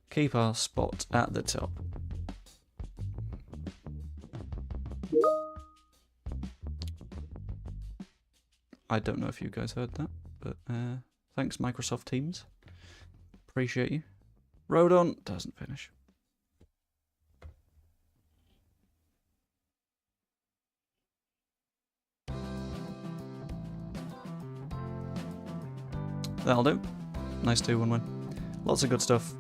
Speaker 1: Keep our spot at the top. I don't know if you guys heard that, but thanks Microsoft Teams. Appreciate you. Rodon doesn't finish. That'll do. Nice 2-1 win. Lots of good stuff.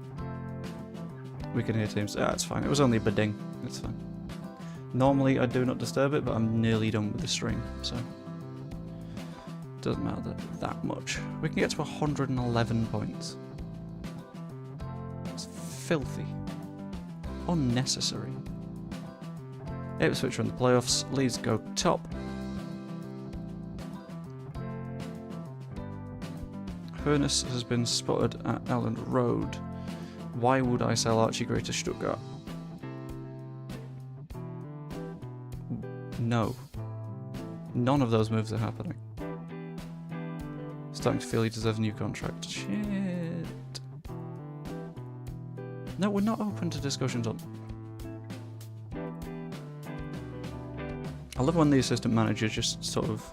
Speaker 1: We can hear teams. Ah, it's fine. It was only a bidding. It's fine. Normally I do not disturb it, but I'm nearly done with the stream, so doesn't matter that much. We can get to 111 points. It's filthy. Unnecessary. Ipswich are in the playoffs. Leeds go top. Furness has been spotted at Elland Road. Why would I sell Archie Gray to Stuttgart? No. None of those moves are happening. Starting to feel he deserves a new contract. Shit. No, we're not open to discussions on... I love when the assistant manager just sort of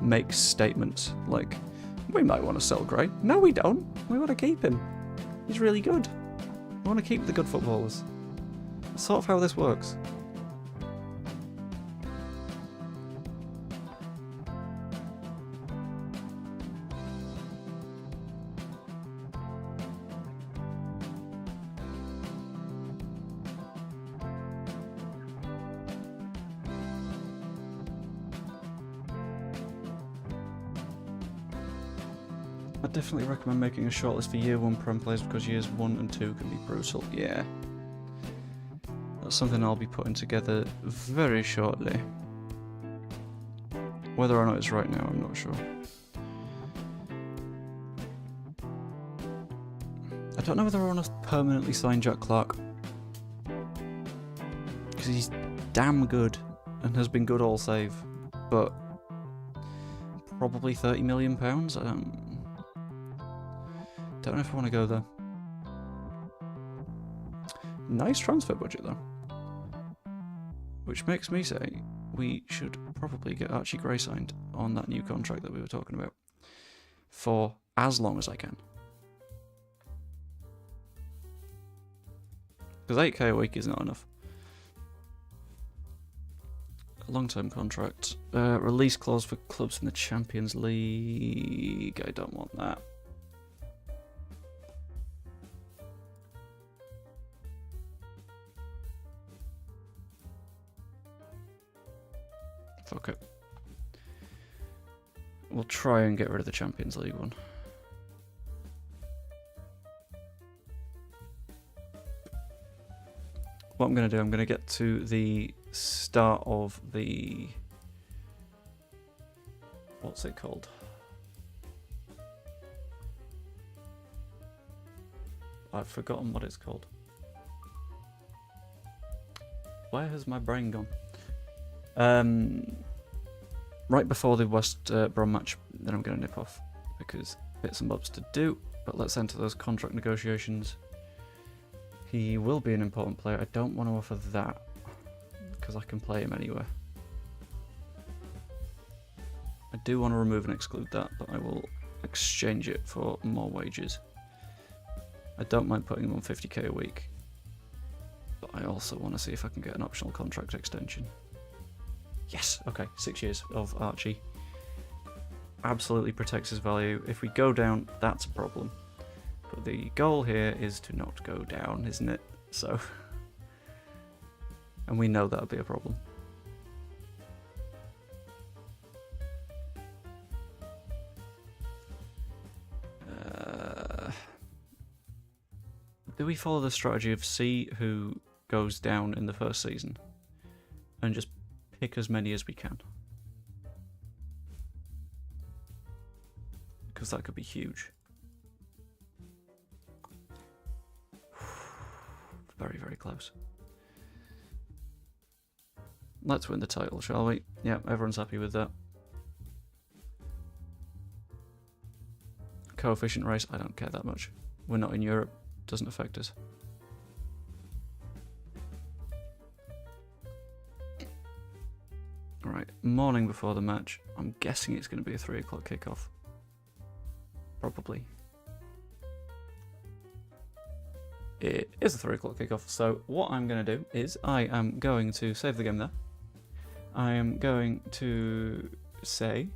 Speaker 1: makes statements like, we might want to sell Gray. No, we don't. We want to keep him. He's really good. We want to keep the good footballers. That's sort of how this works. I definitely recommend making a shortlist for year 1 Prem players because years 1 and 2 can be brutal. Yeah. That's something I'll be putting together very shortly. Whether or not it's right now, I'm not sure. I don't know whether I want to permanently sign Jack Clark. Because he's damn good and has been good all save. But probably £30 million? I don't know if I want to go there. Nice transfer budget though. Which makes me say we should probably get Archie Gray signed on that new contract that we were talking about for as long as I can. Because 8k a week is not enough. A long-term contract. Release clause for clubs in the Champions League. I don't want that. Fuck it. We'll try and get rid of the Champions League one. What I'm going to do, I'm going to get to the start of the... What's it called? I've forgotten what it's called. Where has my brain gone? right before the West Brom match, then I'm going to nip off because bits and bobs to do. But let's enter those contract negotiations. He will be an important player. I don't want to offer that because I can play him anywhere. I do want to remove and exclude that, but I will exchange it for more wages. I don't mind putting him on 50k a week, but I also want to see if I can get an optional contract extension. Yes, okay, 6 years of Archie. Absolutely protects his value. If we go down, that's a problem. But the goal here is to not go down, isn't it? So, and we know that'll be a problem. Do we follow the strategy of see who goes down in the first season and just pick as many as we can? Because that could be huge. Very, very close. Let's win the title, shall we? Yeah, everyone's happy with that. Coefficient race, I don't care that much. We're not in Europe, doesn't affect us. Alright, morning before the match. I'm guessing it's going to be a 3 o'clock kickoff. Probably. It is a 3 o'clock kickoff, so what I'm going to do is I am going to save the game there. I am going to say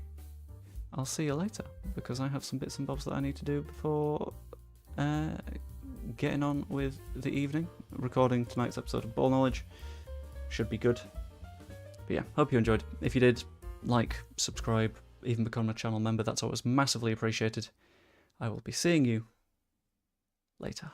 Speaker 1: I'll see you later, because I have some bits and bobs that I need to do before getting on with the evening. Recording tonight's episode of Ball Knowledge. Should be good. But yeah, hope you enjoyed. If you did, like, subscribe, even become a channel member, that's always massively appreciated. I will be seeing you later.